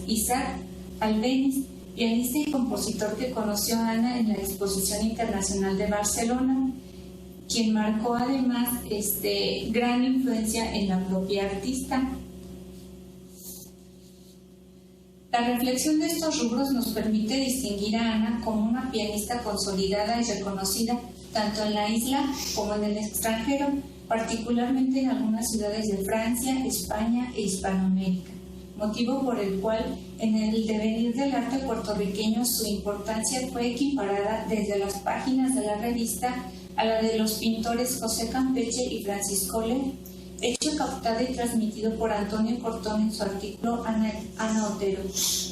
Isaac Albéniz, pianista y compositor que conoció a Ana en la Exposición Internacional de Barcelona, quien marcó además gran influencia en la propia artista. La reflexión de estos rubros nos permite distinguir a Ana como una pianista consolidada y reconocida tanto en la isla como en el extranjero, particularmente en algunas ciudades de Francia, España e Hispanoamérica, motivo por el cual en el devenir del arte puertorriqueño su importancia fue equiparada desde las páginas de la revista a la de los pintores José Campeche y Francisco Le, hecho captado y transmitido por Antonio Cortón en su artículo Ana Otero,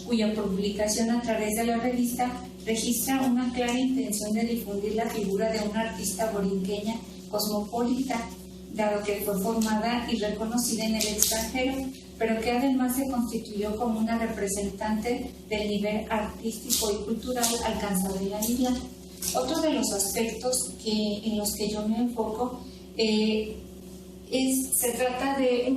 cuya publicación a través de la revista registra una clara intención de difundir la figura de una artista borinqueña cosmopolita, dado que fue formada y reconocida en el extranjero, pero que además se constituyó como una representante del nivel artístico y cultural alcanzado en la isla. Otro de los aspectos en los que yo me enfoco se trata de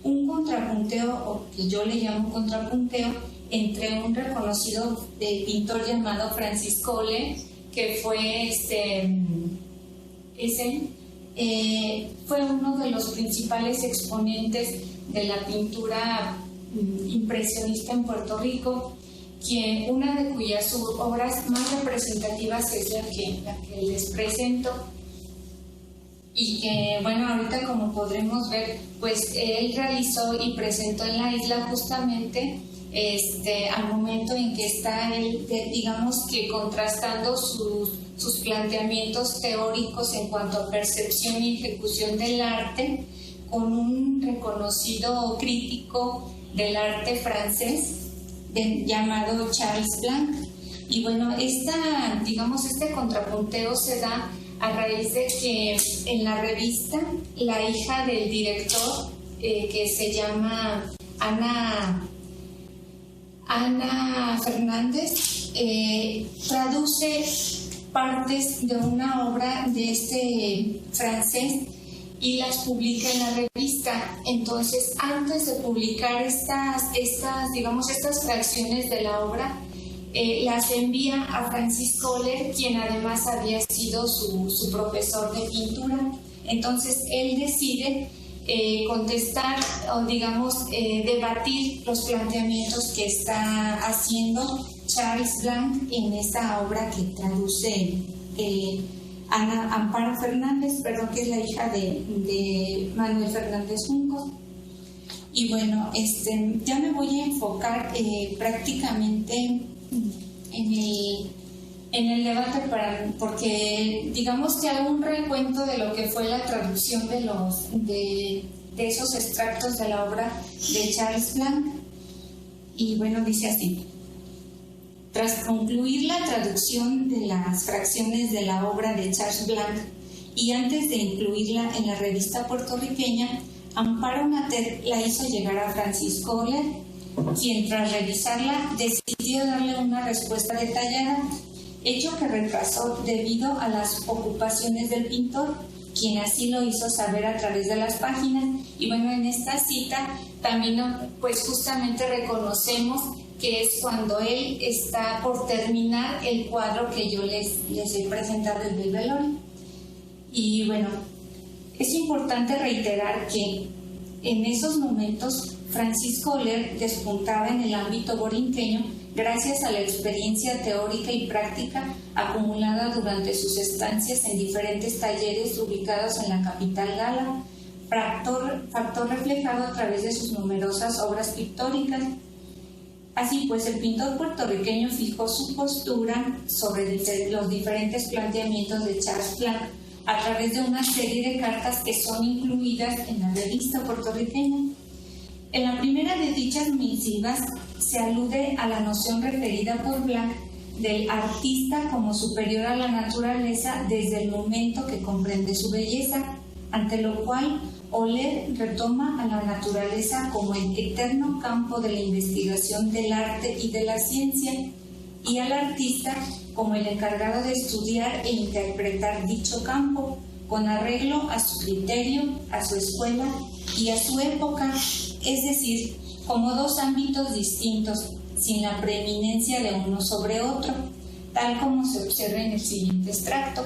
un contrapunteo, o que yo le llamo contrapunteo, entre un reconocido pintor llamado Francisco Le, que fue fue uno de los principales exponentes de la pintura impresionista en Puerto Rico, una de cuyas obras más representativas es la que les presento, y que, bueno, ahorita como podremos ver, pues él realizó y presentó en la isla justamente al momento en que está él, digamos que contrastando sus planteamientos teóricos en cuanto a percepción y ejecución del arte con un reconocido crítico del arte francés llamado Charles Blanc. Y bueno, este contrapunteo se da a raíz de que en la revista la hija del director, que se llama Ana Fernández, traduce partes de una obra de este francés y las publica en la revista. Entonces, antes de publicar estas fracciones de la obra, las envía a Francisco Oller, quien además había sido su profesor de pintura. Entonces él decide contestar o digamos debatir los planteamientos que está haciendo Charles Blanc en esta obra que traduce Amparo Fernández, que es la hija de Manuel Fernández Junco. Y bueno, ya me voy a enfocar prácticamente en el debate porque digamos que hago un recuento de lo que fue la traducción de esos extractos de la obra de Charles Blanc. Y bueno, dice así: tras concluir la traducción de las fracciones de la obra de Charles Blanc y antes de incluirla en la revista puertorriqueña, Amparo Matet la hizo llegar a Francisco Oller, quien tras revisarla decidió darle una respuesta detallada, hecho que retrasó debido a las ocupaciones del pintor, quien así lo hizo saber a través de las páginas. Y bueno, en esta cita también pues justamente reconocemos que es cuando él está por terminar el cuadro que yo les he presentado del velorio. Y bueno, es importante reiterar que en esos momentos Francisco Oller despuntaba en el ámbito borinqueño gracias a la experiencia teórica y práctica acumulada durante sus estancias en diferentes talleres ubicados en la capital gala, factor reflejado a través de sus numerosas obras pictóricas. Así pues, el pintor puertorriqueño fijó su postura sobre los diferentes planteamientos de Charles Blanc a través de una serie de cartas que son incluidas en la revista puertorriqueña. En la primera de dichas misivas se alude a la noción referida por Blanc del artista como superior a la naturaleza desde el momento que comprende su belleza, ante lo cual Oller retoma a la naturaleza como el eterno campo de la investigación del arte y de la ciencia, y al artista como el encargado de estudiar e interpretar dicho campo, con arreglo a su criterio, a su escuela y a su época, es decir, como dos ámbitos distintos, sin la preeminencia de uno sobre otro, tal como se observa en el siguiente extracto.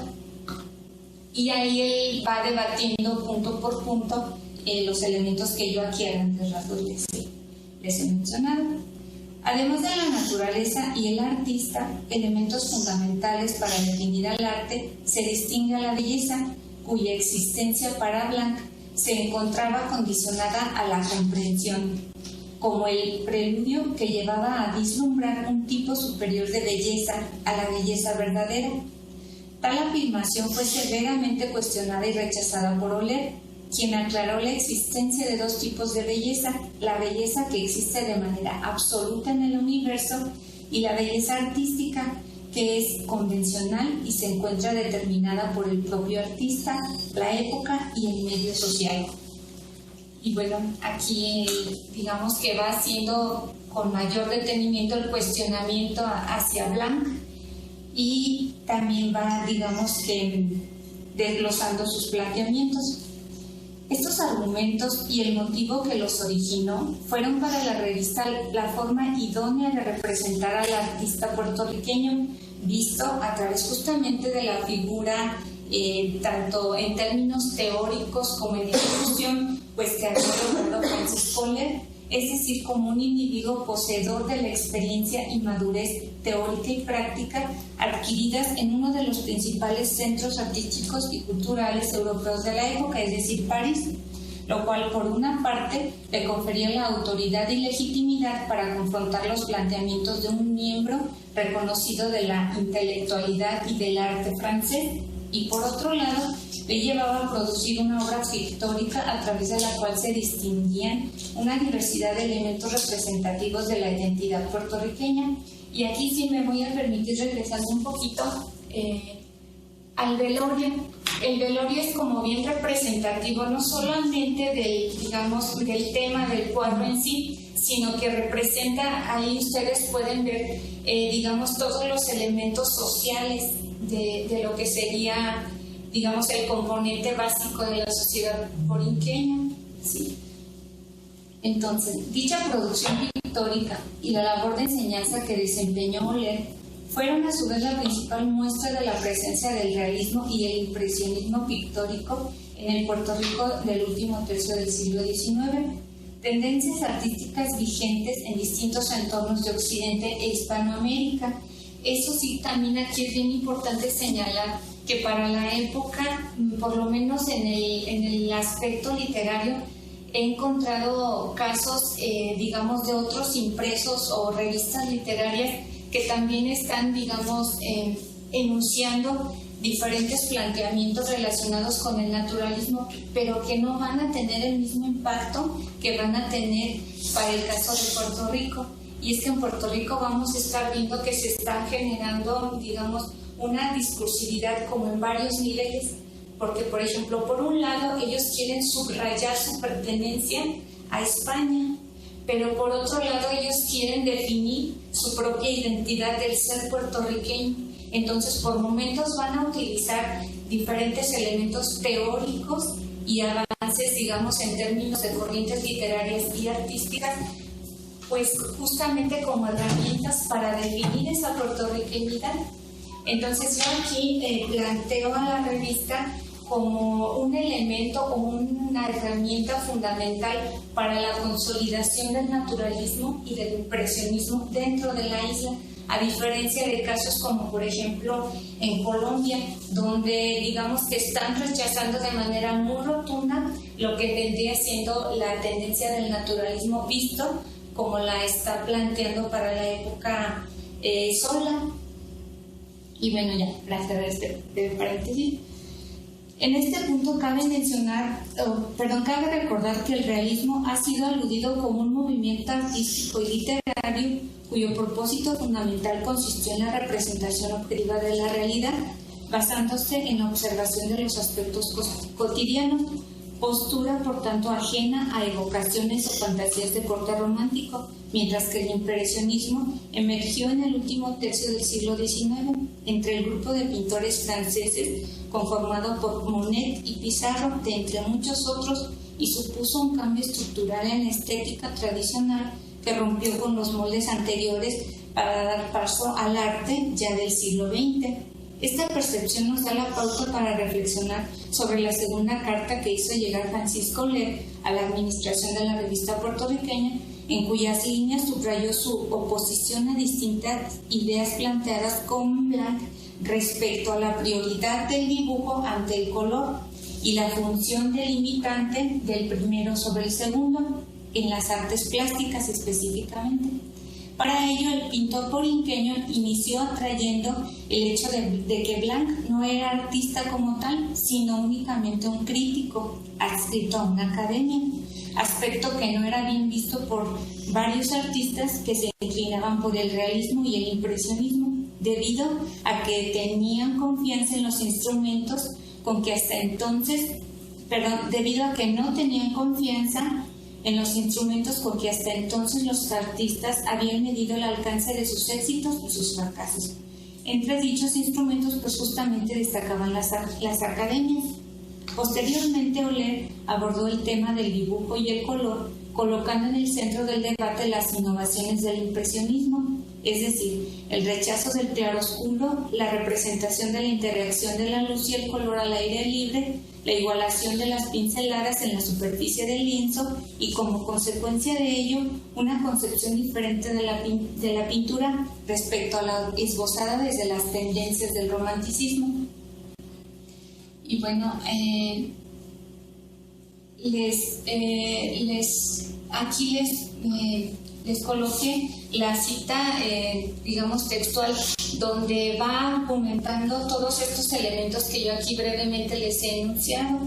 Y ahí él va debatiendo punto por punto los elementos que yo aquí a grandes rasgos les he mencionado. Además de la naturaleza y el artista, elementos fundamentales para definir al arte, se distingue a la belleza, cuya existencia para Blanc se encontraba condicionada a la comprensión, como el preludio que llevaba a vislumbrar un tipo superior de belleza a la belleza verdadera. Tal afirmación fue severamente cuestionada y rechazada por Oller, quien aclaró la existencia de dos tipos de belleza: la belleza que existe de manera absoluta en el universo y la belleza artística, que es convencional y se encuentra determinada por el propio artista, la época y el medio social. Y bueno, aquí digamos que va haciendo con mayor detenimiento el cuestionamiento hacia Blanc y también va, digamos que, desglosando sus planteamientos. Estos argumentos y el motivo que los originó fueron para la revista la forma idónea de representar al artista puertorriqueño, visto a través justamente de la figura, tanto en términos teóricos como en ejecución, pues que había logrado Francisco Oller, es decir, como un individuo poseedor de la experiencia y madurez teórica y práctica adquiridas en uno de los principales centros artísticos y culturales europeos de la época, es decir, París, lo cual por una parte le confería la autoridad y legitimidad para confrontar los planteamientos de un miembro reconocido de la intelectualidad y del arte francés, y por otro lado le llevaba a producir una obra pictórica a través de la cual se distinguían una diversidad de elementos representativos de la identidad puertorriqueña. Y aquí sí me voy a permitir regresar un poquito al velorio. El velorio es como bien representativo no solamente del tema del cuadro en sí, sino que representa, ahí ustedes pueden ver, todos los elementos sociales de lo que sería, el componente básico de la sociedad borinqueña, ¿sí? Entonces, dicha producción pictórica pictórica y la labor de enseñanza que desempeñó Oller fueron a su vez la principal muestra de la presencia del realismo y el impresionismo pictórico en el Puerto Rico del último tercio del siglo XIX, tendencias artísticas vigentes en distintos entornos de Occidente e Hispanoamérica. Eso sí, también aquí es bien importante señalar que para la época, por lo menos en el aspecto literario, he encontrado casos, digamos, de otros impresos o revistas literarias que también están, digamos, enunciando diferentes planteamientos relacionados con el naturalismo, pero que no van a tener el mismo impacto que van a tener para el caso de Puerto Rico. Y es que en Puerto Rico vamos a estar viendo que se está generando, digamos, una discursividad como en varios niveles, porque, por ejemplo, por un lado ellos quieren subrayar su pertenencia a España, pero por otro lado ellos quieren definir su propia identidad del ser puertorriqueño. Entonces, por momentos van a utilizar diferentes elementos teóricos y avances, digamos, en términos de corrientes literarias y artísticas, pues justamente como herramientas para definir esa puertorriqueñidad. Entonces, yo aquí planteo a la revista como un elemento o una herramienta fundamental para la consolidación del naturalismo y del impresionismo dentro de la isla, a diferencia de casos como, por ejemplo, en Colombia, donde digamos que están rechazando de manera muy rotunda lo que vendría siendo la tendencia del naturalismo visto como la está planteando para la época Solá. Y bueno, ya, gracias de paréntesis. En este punto cabe recordar que el realismo ha sido aludido como un movimiento artístico y literario cuyo propósito fundamental consistió en la representación objetiva de la realidad, basándose en la observación de los aspectos cotidianos, postura por tanto ajena a evocaciones o fantasías de corte romántico, mientras que el impresionismo emergió en el último tercio del siglo XIX entre el grupo de pintores franceses conformado por Monet y Pissarro, de entre muchos otros, y supuso un cambio estructural en la estética tradicional que rompió con los moldes anteriores para dar paso al arte ya del siglo XX. Esta percepción nos da la pauta para reflexionar sobre la segunda carta que hizo llegar Francisco Oller a la administración de la revista puertorriqueña, en cuyas líneas subrayó su oposición a distintas ideas planteadas con Blanc respecto a la prioridad del dibujo ante el color y la función delimitante del primero sobre el segundo, en las artes plásticas específicamente. Para ello, el pintor borinqueño inició trayendo el hecho de que Blanc no era artista como tal, sino únicamente un crítico adscrito a una academia, aspecto que no era bien visto por varios artistas que se inclinaban por el realismo y el impresionismo, debido a que tenían confianza en los instrumentos con que hasta entonces, debido a que no tenían confianza en los instrumentos con que hasta entonces los artistas habían medido el alcance de sus éxitos y sus fracasos. Entre dichos instrumentos, pues justamente destacaban las academias. Posteriormente, Oller abordó el tema del dibujo y el color, colocando en el centro del debate las innovaciones del impresionismo, es decir, el rechazo del claroscuro, la representación de la interacción de la luz y el color al aire libre, la igualación de las pinceladas en la superficie del lienzo y, como consecuencia de ello, una concepción diferente de la pintura respecto a la esbozada desde las tendencias del romanticismo. Y bueno, aquí les coloqué la cita, digamos, textual, donde va argumentando todos estos elementos que yo aquí brevemente les he enunciado.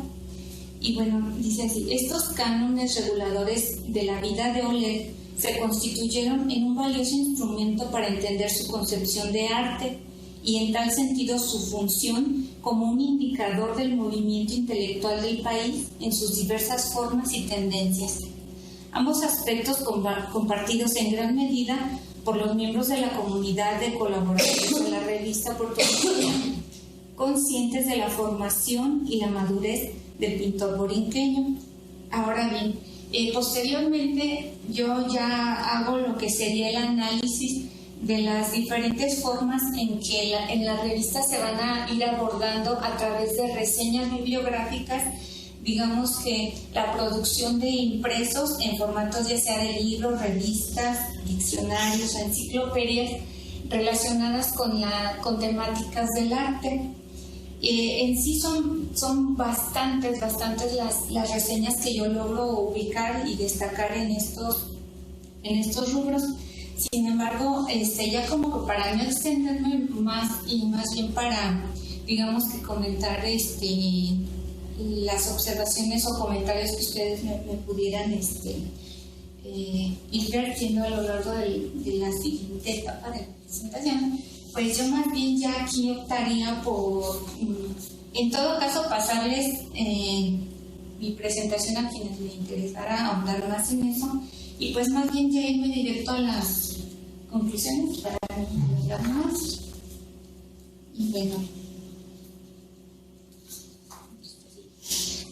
Y bueno, dice así: estos cánones reguladores de la vida de Oller se constituyeron en un valioso instrumento para entender su concepción de arte y, en tal sentido, su función como un indicador del movimiento intelectual del país en sus diversas formas y tendencias. Ambos aspectos compartidos en gran medida por los miembros de la comunidad de colaboradores de la revista puertorriqueña, conscientes de la formación y la madurez del pintor borinqueño. Ahora bien, Posteriormente yo ya hago lo que sería el análisis de las diferentes formas en que en la revista se van a ir abordando a través de reseñas bibliográficas, digamos que la producción de impresos en formatos ya sea de libros, revistas, diccionarios, enciclopedias relacionadas con temáticas del arte. En sí son bastantes las reseñas que yo logro ubicar y destacar en estos rubros. Sin embargo, ya como que para no extenderme más bien para, digamos que comentar las observaciones o comentarios que ustedes me pudieran ir vertiendo a lo largo de la siguiente etapa de la presentación, pues yo más bien ya aquí optaría por, en todo caso, pasarles mi presentación a quienes les interesara ahondar más en eso, y pues más bien ya irme directo a las conclusiones para no hablar más. Y bueno,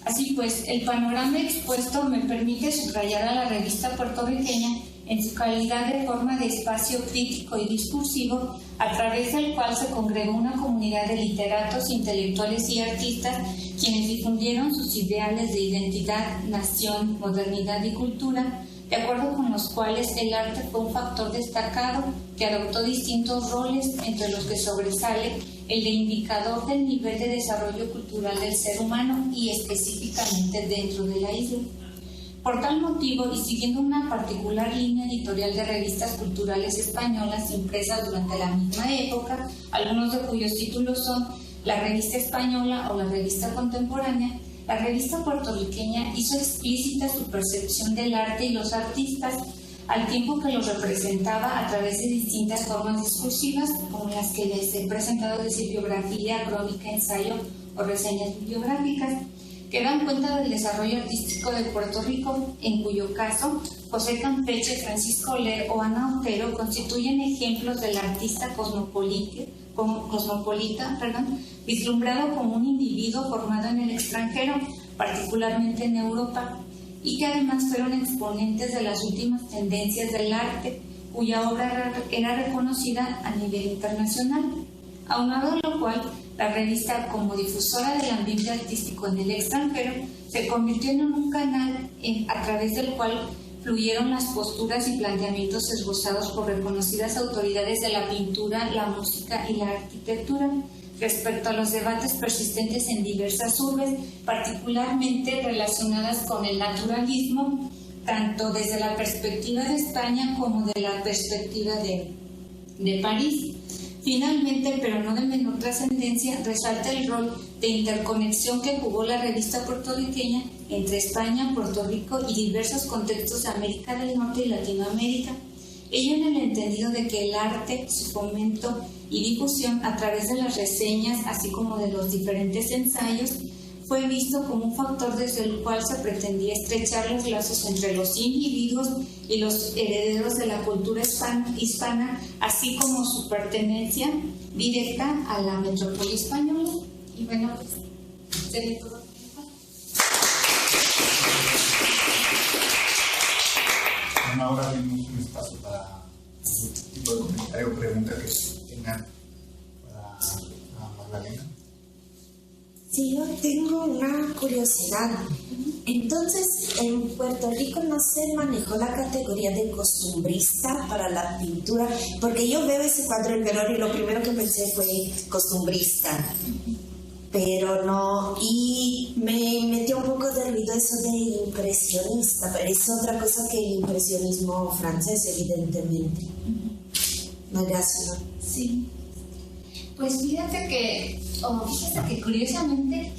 así pues, el panorama expuesto me permite subrayar a la revista puertorriqueña en su calidad de forma de espacio crítico y discursivo, a través del cual se congregó una comunidad de literatos, intelectuales y artistas quienes difundieron sus ideales de identidad, nación, modernidad y cultura, de acuerdo con los cuales el arte fue un factor destacado que adoptó distintos roles, entre los que sobresale el de indicador del nivel de desarrollo cultural del ser humano y específicamente dentro de la isla. Por tal motivo, y siguiendo una particular línea editorial de revistas culturales españolas impresas durante la misma época, algunos de cuyos títulos son La Revista Española o La Revista Contemporánea, la revista puertorriqueña hizo explícita su percepción del arte y los artistas, al tiempo que los representaba a través de distintas formas discursivas, como las que les he presentado, es decir, biografía, crónica, ensayo o reseñas bibliográficas, que dan cuenta del desarrollo artístico de Puerto Rico, en cuyo caso José Campeche, Francisco Oller o Ana Otero constituyen ejemplos del artista cosmopolita, vislumbrado como un individuo formado en el extranjero, particularmente en Europa, y que además fueron exponentes de las últimas tendencias del arte, cuya obra era reconocida a nivel internacional. Aunado a lo cual, la revista, como difusora del ambiente artístico en el extranjero, se convirtió en un canal a través del cual fluyeron las posturas y planteamientos esbozados por reconocidas autoridades de la pintura, la música y la arquitectura respecto a los debates persistentes en diversas urbes, particularmente relacionadas con el naturalismo, tanto desde la perspectiva de España como de la perspectiva de París. Finalmente, pero no de menor trascendencia, resalta el rol de interconexión que jugó la revista puertorriqueña entre España, Puerto Rico y diversos contextos de América del Norte y Latinoamérica. Ello en el entendido de que el arte, su fomento y difusión a través de las reseñas, así como de los diferentes ensayos, fue visto como un factor desde el cual se pretendía estrechar los lazos entre los individuos y los herederos de la cultura hispana, así como su pertenencia directa a la metrópoli española. Y bueno, pues, sería todo. Bueno, ahora tenemos un espacio para algún tipo de comentario o pregunta que tengan para Magdalena. Sí, yo tengo una curiosidad. Entonces, en Puerto Rico no se manejó la categoría de costumbrista para la pintura, porque yo veo ese cuadro en Verón y lo primero que pensé fue costumbrista, pero no, y me metió un poco de ruido eso de impresionista, pero es otra cosa que el impresionismo francés, evidentemente. No, gracias. Sí. Pues fíjate que curiosamente,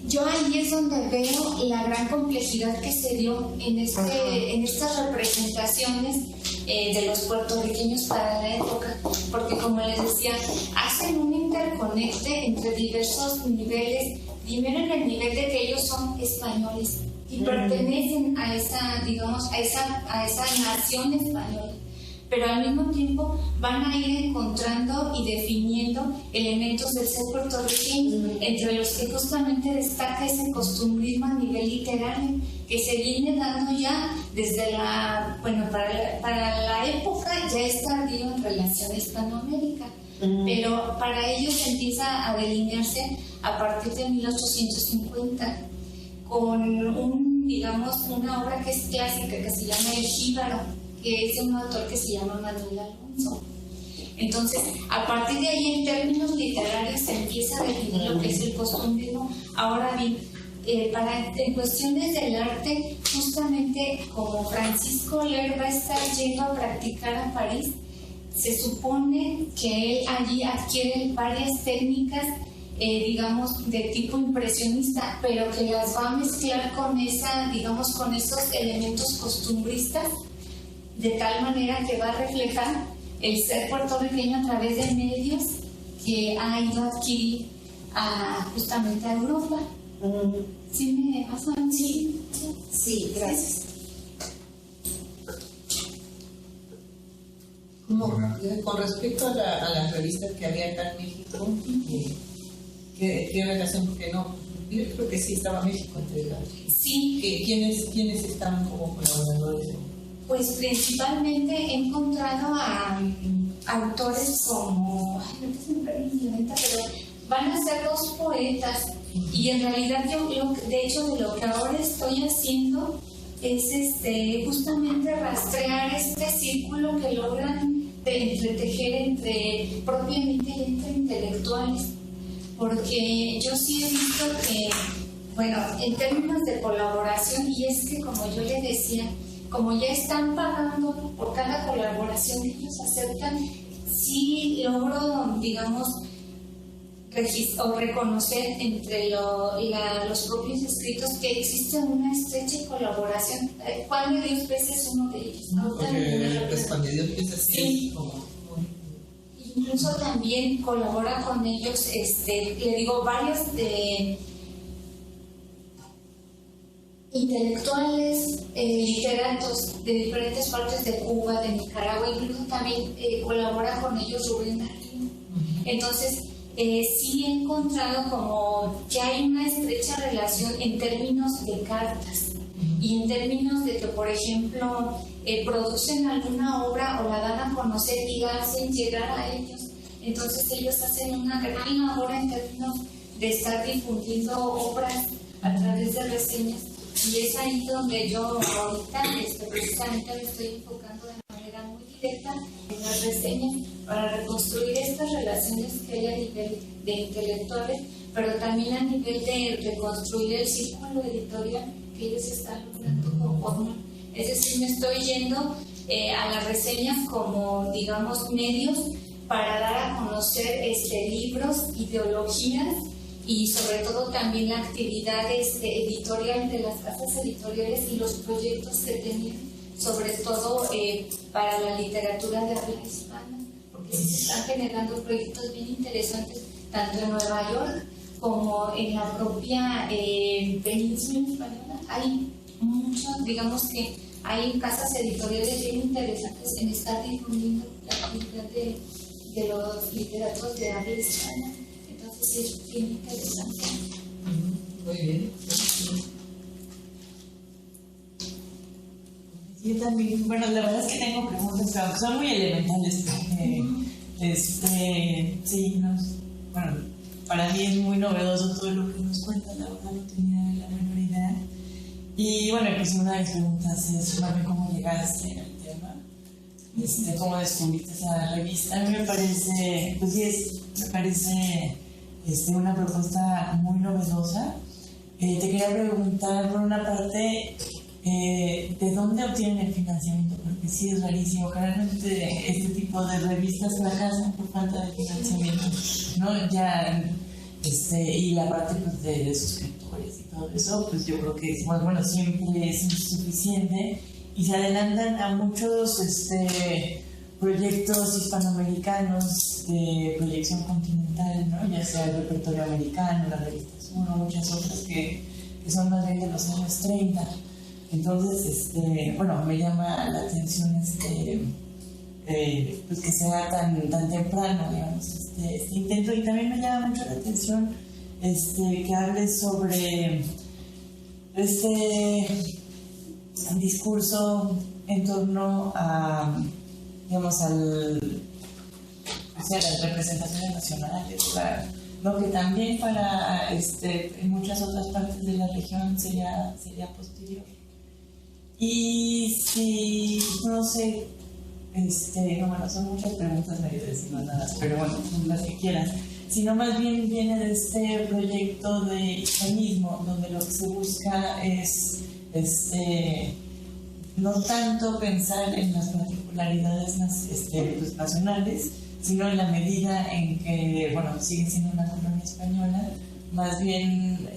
yo ahí es donde veo la gran complejidad que se dio en estas representaciones de los puertorriqueños para la época, porque como les decía, hacen un interconecte entre diversos niveles, primero en el nivel de que ellos son españoles y pertenecen a esa nación española. pero al mismo tiempo van a ir encontrando y definiendo elementos del ser puertorriqueño, entre los que justamente destaca ese costumbrismo a nivel literario, que se viene dando ya desde para la época ya es tardío en relación a Hispanoamérica, pero para ellos empieza a delinearse a partir de 1850 con una obra que es clásica, que se llama El Jíbaro, que es de un autor que se llama Manuel Alonso. Entonces, a partir de ahí, en términos literarios, se empieza a definir lo que es el costumbrismo. Ahora bien, en cuestiones del arte, justamente como Francisco Ler va a estar yendo a practicar a París, se supone que él allí adquiere varias técnicas, digamos, de tipo impresionista, pero que las va a mezclar con con esos elementos costumbristas, de tal manera que va a reflejar el ser puertorriqueño a través de medios que ha ido a adquirir justamente a Europa. ¿Sí me vas a decir? Sí, gracias. Con respecto a las revistas que había acá en México, ¿qué relación? Porque no, yo creo que sí estaba México entre las. Sí. ¿Quiénes están como colaboradores? Pues principalmente he encontrado a autores como, pero van a ser dos poetas, y en realidad de hecho de lo que ahora estoy haciendo es justamente rastrear este círculo que logran entretejer propiamente entre intelectuales, porque yo sí he visto que, en términos de colaboración, y es que como yo le decía, como ya están pagando por cada colaboración que ellos aceptan, sí logro, digamos, reconocer entre los propios escritos que existe una estrecha colaboración. ¿Cuál de Dios es uno de ellos? Pues cuando Dios piensa así, sí. Incluso también colabora con ellos, le digo, varios de intelectuales, literatos de diferentes partes de Cuba, de Nicaragua, incluso también colabora con ellos Rubén Darío. Entonces, sí he encontrado como que hay una estrecha relación en términos de cartas y en términos de que, por ejemplo, producen alguna obra o la dan a conocer y la hacen llegar a ellos. Entonces ellos hacen una gran labor en términos de estar difundiendo obras a través de reseñas. Y es ahí donde yo ahorita precisamente me estoy enfocando de manera muy directa en las reseñas para reconstruir estas relaciones que hay a nivel de intelectuales, pero también a nivel de reconstruir el círculo editorial que ellos están logrando conformar. Es decir, me estoy yendo a las reseñas como, digamos, medios para dar a conocer libros, ideologías, y sobre todo también la actividad editorial de las casas editoriales y los proyectos que tenían, sobre todo para la literatura de habla hispana, porque se están generando proyectos bien interesantes tanto en Nueva York como en la propia península española. Hay muchos, digamos que hay casas editoriales bien interesantes en estar difundiendo la actividad de los literatos de habla hispana. Sí, es bien interesante. Muy bien. Yo también, la verdad es que tengo preguntas, pero son muy elementales. Para mí es muy novedoso todo lo que nos cuenta, la verdad no tenía la menor idea. Y pues una de mis preguntas es, ¿cómo llegaste al tema? ¿Cómo descubriste esa revista? A mí me parece, una propuesta muy novedosa. Te quería preguntar, por una parte, ¿de dónde obtienen el financiamiento? Porque sí es rarísimo. Generalmente este tipo de revistas fracasan por falta de financiamiento, ¿no? Y la parte de suscriptores y todo eso, pues yo creo que siempre es insuficiente y se adelantan a muchos proyectos hispanoamericanos de proyección continental, ¿no? Ya sea el repertorio americano, la revista Uno, muchas otras que son más bien de los años 30. Entonces, me llama la atención pues que sea tan temprano, digamos, este intento. Y también me llama mucho la atención que hables sobre este discurso en torno a, digamos, a las representaciones nacionales, lo que también para en muchas otras partes de la región sería posterior. Y si, no sé, bueno, son muchas preguntas medio desilvanadas, pero bueno, las que quieras. Sino más bien viene de este proyecto de hispanismo, donde lo que se busca es no tanto pensar en las particularidades pues, nacionales, sino en la medida en que, bueno, sigue siendo una colonia española, más bien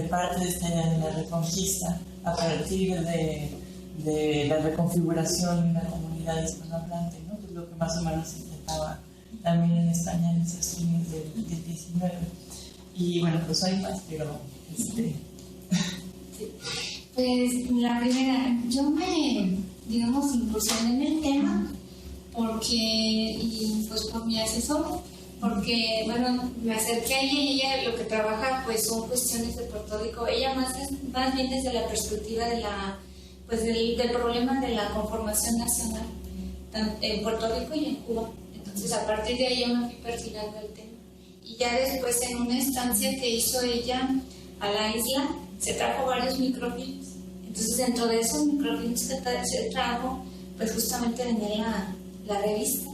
parte de esta idea de la reconquista a partir de la reconfiguración de una comunidad hispanohablante, ¿no? Que es lo que más o menos se intentaba también en España en esos años del 19. Y bueno, pues hay más, pero Pues la primera, yo me, digamos, incursioné en el tema y pues por mi asesor, porque bueno, me acerqué a ella y ella lo que trabaja pues son cuestiones de Puerto Rico, ella más bien desde la perspectiva de del problema de la conformación nacional en Puerto Rico y en Cuba. Entonces a partir de ahí yo me fui perfilando el tema y ya después en una estancia que hizo ella a la isla se trajo varios microfilms. Entonces dentro de esos microfilms que se trajo pues justamente venía la revista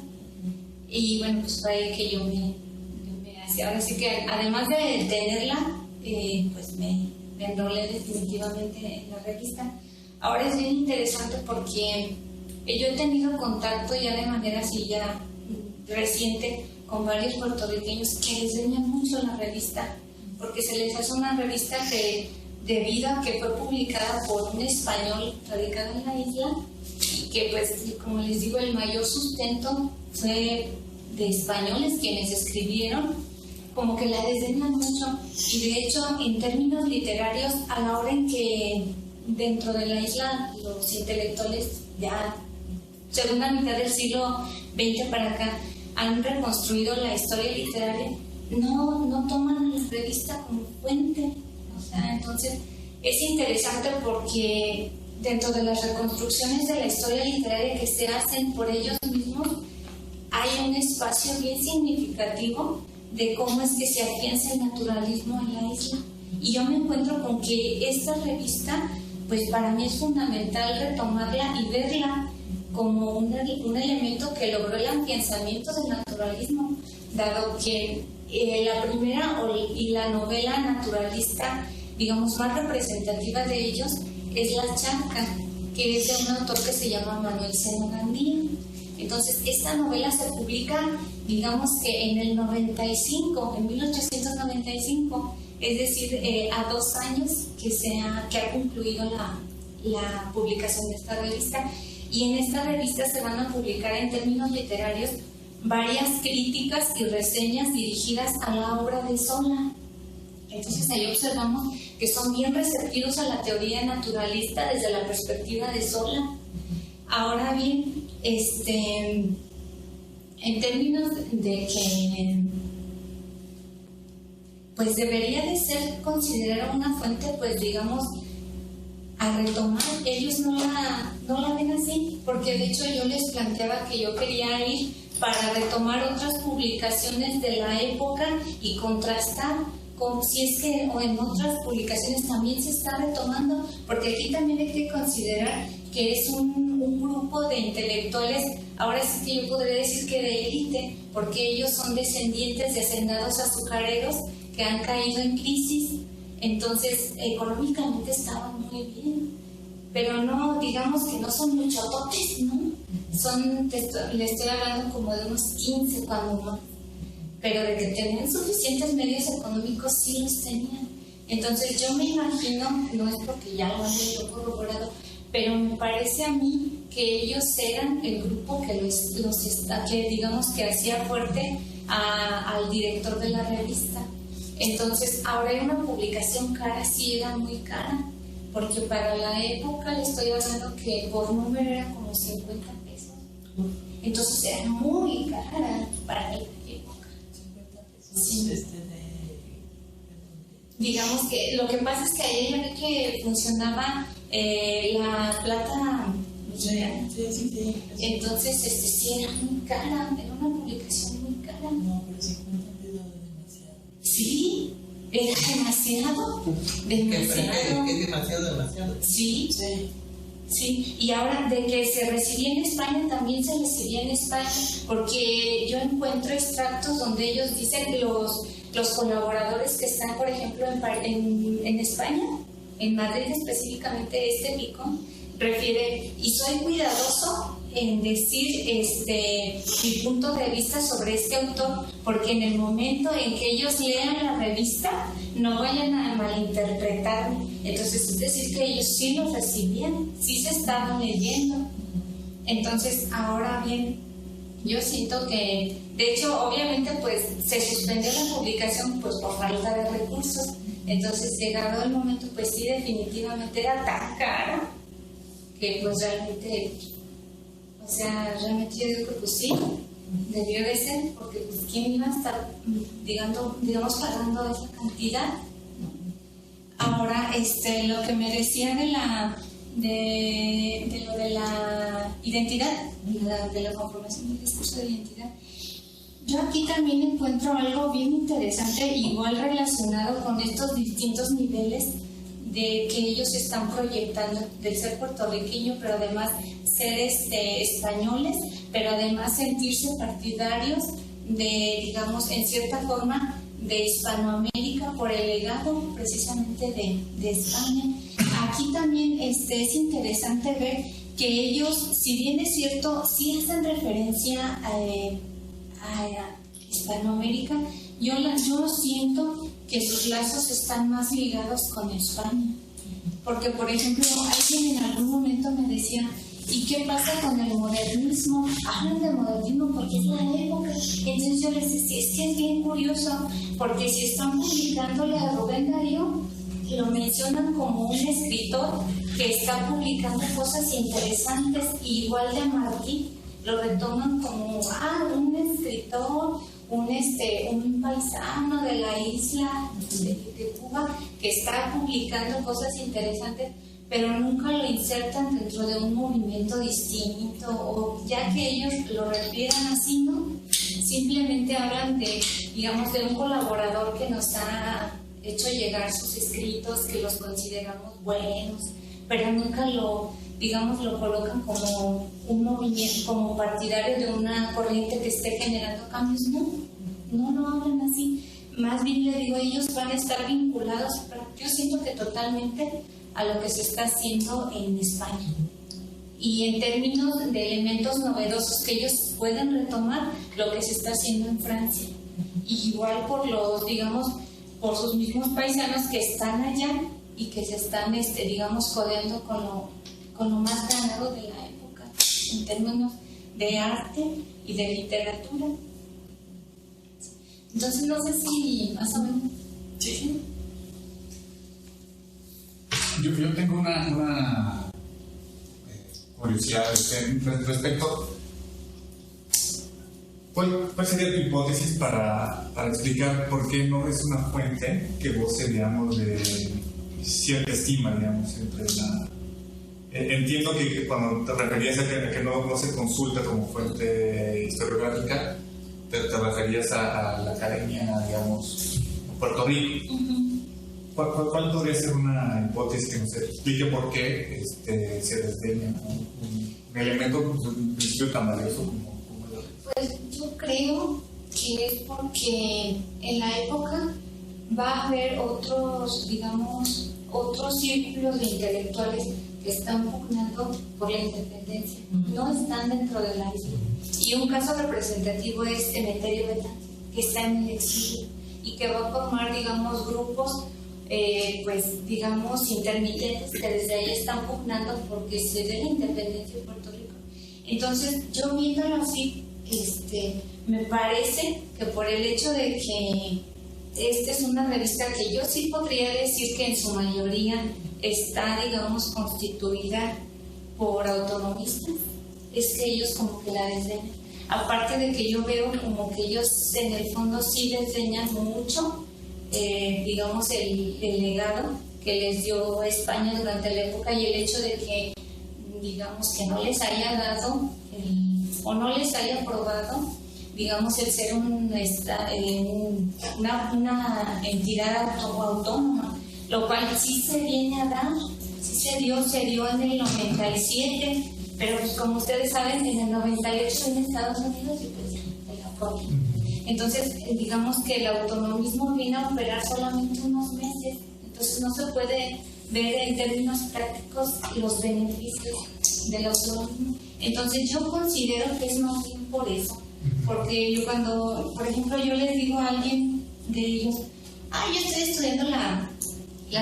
y bueno, pues fue ahí que yo me hacía. Ahora sí que además de tenerla pues me enrolé definitivamente en la revista. Ahora es bien interesante porque yo he tenido contacto ya de manera así ya reciente con varios puertorriqueños que desdeñan mucho la revista porque se les hace una revista que debido a que fue publicada por un español radicado en la isla y que pues como les digo el mayor sustento fue de españoles quienes escribieron, como que la desdeñan mucho y de hecho en términos literarios a la hora en que dentro de la isla los intelectuales ya segunda mitad del siglo XX para acá han reconstruido la historia literaria, no toman la revista como fuente. O sea, entonces es interesante porque dentro de las reconstrucciones de la historia literaria que se hacen por ellos mismos hay un espacio bien significativo de cómo es que se afianza el naturalismo en la isla. Y yo me encuentro con que esta revista, pues para mí es fundamental retomarla y verla como un elemento que logró el afianzamiento del naturalismo, dado que la primera y la novela naturalista, digamos, más representativa de ellos es La Chanca, que es de un autor que se llama Manuel Seno Gandía. Entonces, esta novela se publica, digamos que en el 95, en 1895, es decir, a 2 años que ha concluido la publicación de esta revista. Y en esta revista se van a publicar en términos literarios varias críticas y reseñas dirigidas a la obra de Sola. Entonces ahí observamos que son bien receptivos a la teoría naturalista desde la perspectiva de Sola. Ahora bien, en términos de que pues debería de ser considerada una fuente, pues digamos, a retomar, ellos no la ven así, porque de hecho yo les planteaba que yo quería ir para retomar otras publicaciones de la época y contrastar con si es que o en otras publicaciones también se está retomando, porque aquí también hay que considerar que es un grupo de intelectuales, ahora sí que yo podría decir que de élite, porque ellos son descendientes de hacendados azucareros que han caído en crisis. Entonces, económicamente estaban muy bien, pero no, digamos que no son luchototes, ¿no? Le estoy hablando como de unos 15 cuando más, pero de que tenían suficientes medios económicos, sí los tenían. Entonces, yo me imagino, no es porque ya lo haya yo corroborado, pero me parece a mí que ellos eran el grupo que que digamos que hacía fuerte al director de la revista. Entonces, ahora hay una publicación cara, sí era muy cara, porque para la época le estoy hablando que por número era como 50 pesos. Entonces era muy cara para la época. 50 pesos. Sí. Digamos que lo que pasa es que ahí ya que funcionaba la plata mexicana. Sí. Entonces sí era muy cara, era una publicación muy cara. No, pero 50 pesos es demasiado. Sí, era demasiado. Es demasiado. Sí. Sí, y ahora de que se recibía en España, también se recibía en España, porque yo encuentro extractos donde ellos dicen que los colaboradores que están, por ejemplo, en España, en Madrid específicamente, Picón, refiere, y soy cuidadoso en decir mi punto de vista sobre este autor, porque en el momento en que ellos lean la revista, no vayan a malinterpretarme. Entonces, es decir, que ellos sí lo recibían, sí se estaban leyendo. Entonces, ahora bien, yo siento que, de hecho, obviamente, pues, se suspendió la publicación, pues, por falta de recursos. Entonces, llegado el momento, pues, sí, definitivamente era tan cara que, pues, realmente, o sea, realmente yo digo que, pues, sí, debió de ser, porque, pues, ¿quién iba a estar, digamos, pagando esa cantidad? Ahora, lo que me decía de lo de la identidad, de la conformación del discurso de identidad, yo aquí también encuentro algo bien interesante, igual relacionado con estos distintos niveles de que ellos están proyectando, del ser puertorriqueño, pero además ser españoles, pero además sentirse partidarios de, digamos, en cierta forma, de Hispanoamérica por el legado precisamente de España. Aquí también es interesante ver que ellos, si bien es cierto, sí hacen referencia a Hispanoamérica, yo siento que sus lazos están más ligados con España. Porque, por ejemplo, alguien en algún momento me decía, ¿y qué pasa con el modernismo? Hablan de modernismo porque es la época. Entonces yo les decía, es que es bien curioso, porque si están publicándole a Rubén Darío, lo mencionan como un escritor que está publicando cosas interesantes, y igual de Martí, lo retoman como un escritor, un paisano de la isla de Cuba que está publicando cosas interesantes, pero nunca lo insertan dentro de un movimiento distinto, o ya que ellos lo refieran así, ¿no? Simplemente hablan de, digamos, de un colaborador que nos ha hecho llegar sus escritos, que los consideramos buenos, pero nunca lo colocan como un movimiento, como partidario de una corriente que esté generando cambios. No lo hablan así. Más bien le digo, ellos van a estar vinculados, pero yo siento que totalmente, a lo que se está haciendo en España. Y en términos de elementos novedosos que ellos pueden retomar, lo que se está haciendo en Francia. Y igual por por sus mismos paisanos que están allá y que se están, codeando con lo más ganado de la época, en términos de arte y de literatura. Entonces, no sé si más o menos. Sí. Yo tengo una curiosidad respecto. ¿Cuál sería tu hipótesis para explicar por qué no es una fuente que goce, digamos, de cierta estima, digamos, entre la... Entiendo que cuando te referías a que no se consulta como fuente historiográfica, te referías a la academia, digamos, Puerto Rico. ¿Cuál podría ser una hipótesis que nos explique por qué se desdeña un elemento, un principio tan valioso como el otro? Pues yo creo que es porque en la época va a haber otros círculos de intelectuales que están pugnando por la independencia. No están dentro de la isla. Y un caso representativo es Emeterio Betán, que está en el exilio y que va a formar, grupos intermitentes que desde ahí están pugnando porque se dé la independencia de Puerto Rico. Entonces, yo viéndolo así, me parece que por el hecho de que esta es una revista que yo sí podría decir que en su mayoría está, constituida por autonomistas, es que ellos como que la desdeñan. Aparte de que yo veo como que ellos en el fondo sí desdeñan mucho, digamos, el legado que les dio España durante la época, y el hecho de que, digamos, que no les haya dado o no les haya aprobado, digamos, el ser una entidad autónoma, lo cual sí se viene a dar, sí se dio en el 97, pero pues como ustedes saben, en el 98 en Estados Unidos y pues se la aprobó. Entonces, digamos que el autonomismo viene a operar solamente unos meses, entonces no se puede ver en términos prácticos los beneficios del autonomismo. Entonces yo considero que es más bien por eso, porque yo cuando, por ejemplo, yo les digo a alguien de ellos, yo estoy estudiando la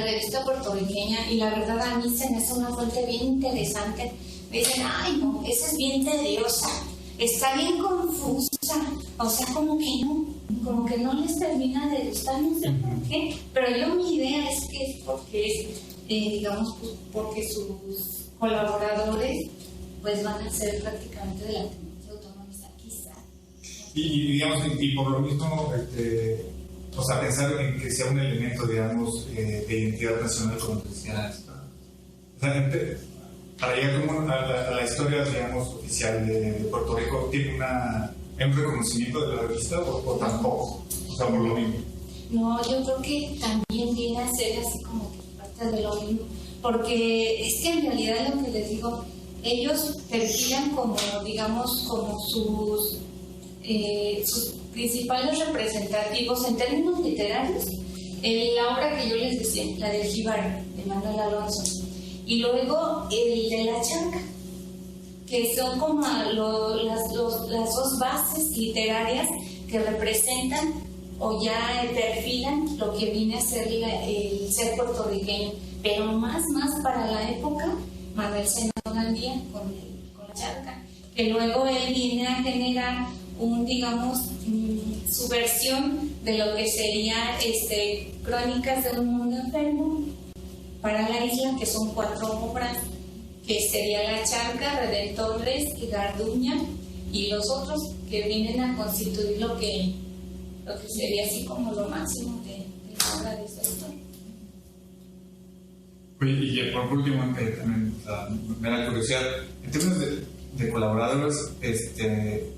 revista puertorriqueña y la verdad a mí se me hace una fuente bien interesante, me dicen, no, esa es bien tediosa, está bien confusa, o sea, como que no les termina de gustar, no sé por qué, pero yo mi idea es que es porque, digamos, porque sus colaboradores pues van a ser prácticamente de la tendencia autonomista, quizá. Y digamos, y por lo mismo, o sea, pensar en que sea un elemento, digamos, de identidad nacional, como decía esta. O sea, para llegar como a la historia, digamos, oficial de Puerto Rico, ¿tiene un reconocimiento de la revista o tampoco? O sea, por lo mismo. No, yo creo que también viene a ser así como que parte de lo mismo, porque es que en realidad lo que les digo, ellos perfilan como, digamos, como sus principales representativos en términos literarios, la obra que yo les decía, la del Jíbaro, de Manuel Alonso, y luego el de La Chanca, que son como las dos bases literarias que representan o ya perfilan lo que viene a ser el ser puertorriqueño, pero más para la época, Manuel Senado Gandía con La Chanca, que luego él viene a generar digamos, su versión de lo que sería Crónicas de un Mundo Enfermo para la isla, que son 4 obras, que sería La Chanca, Redentores y Garduña, y los otros que vienen a constituir lo que sería así como lo máximo de la obra de esta historia. Y por último, también me da curiosidad, en términos de colaboradores,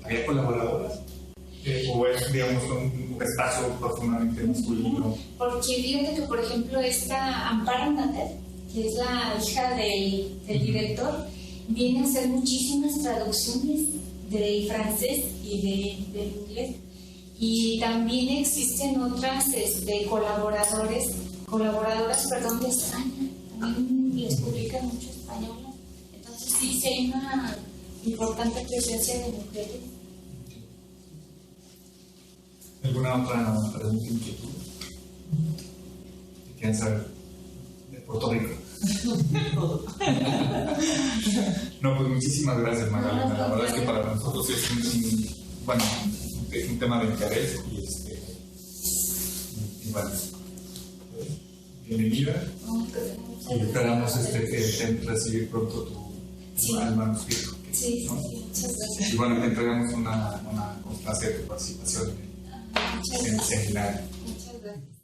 ¿había colaboradoras? ¿O es, digamos, un espacio profundamente masculino? Porque fíjate que, por ejemplo, esta Amparo Natter, que es la hija del director, viene a hacer muchísimas traducciones del francés y del inglés. Y también existen otras colaboradoras de España, también les publican mucho españolas. Entonces sí hay una importante presencia de mujeres. ¿Alguna otra pregunta, inquietud? ¿Qué quieren saber de Puerto Rico? No, pues muchísimas gracias, Magdalena. La verdad es que para nosotros es un tema de interés y bueno, bienvenida. Y esperamos recibir pronto tu manuscrito. Sí, ¿no? Muchas gracias. Y bueno, te entregamos una constancia de tu participación en el seminario. Muchas gracias.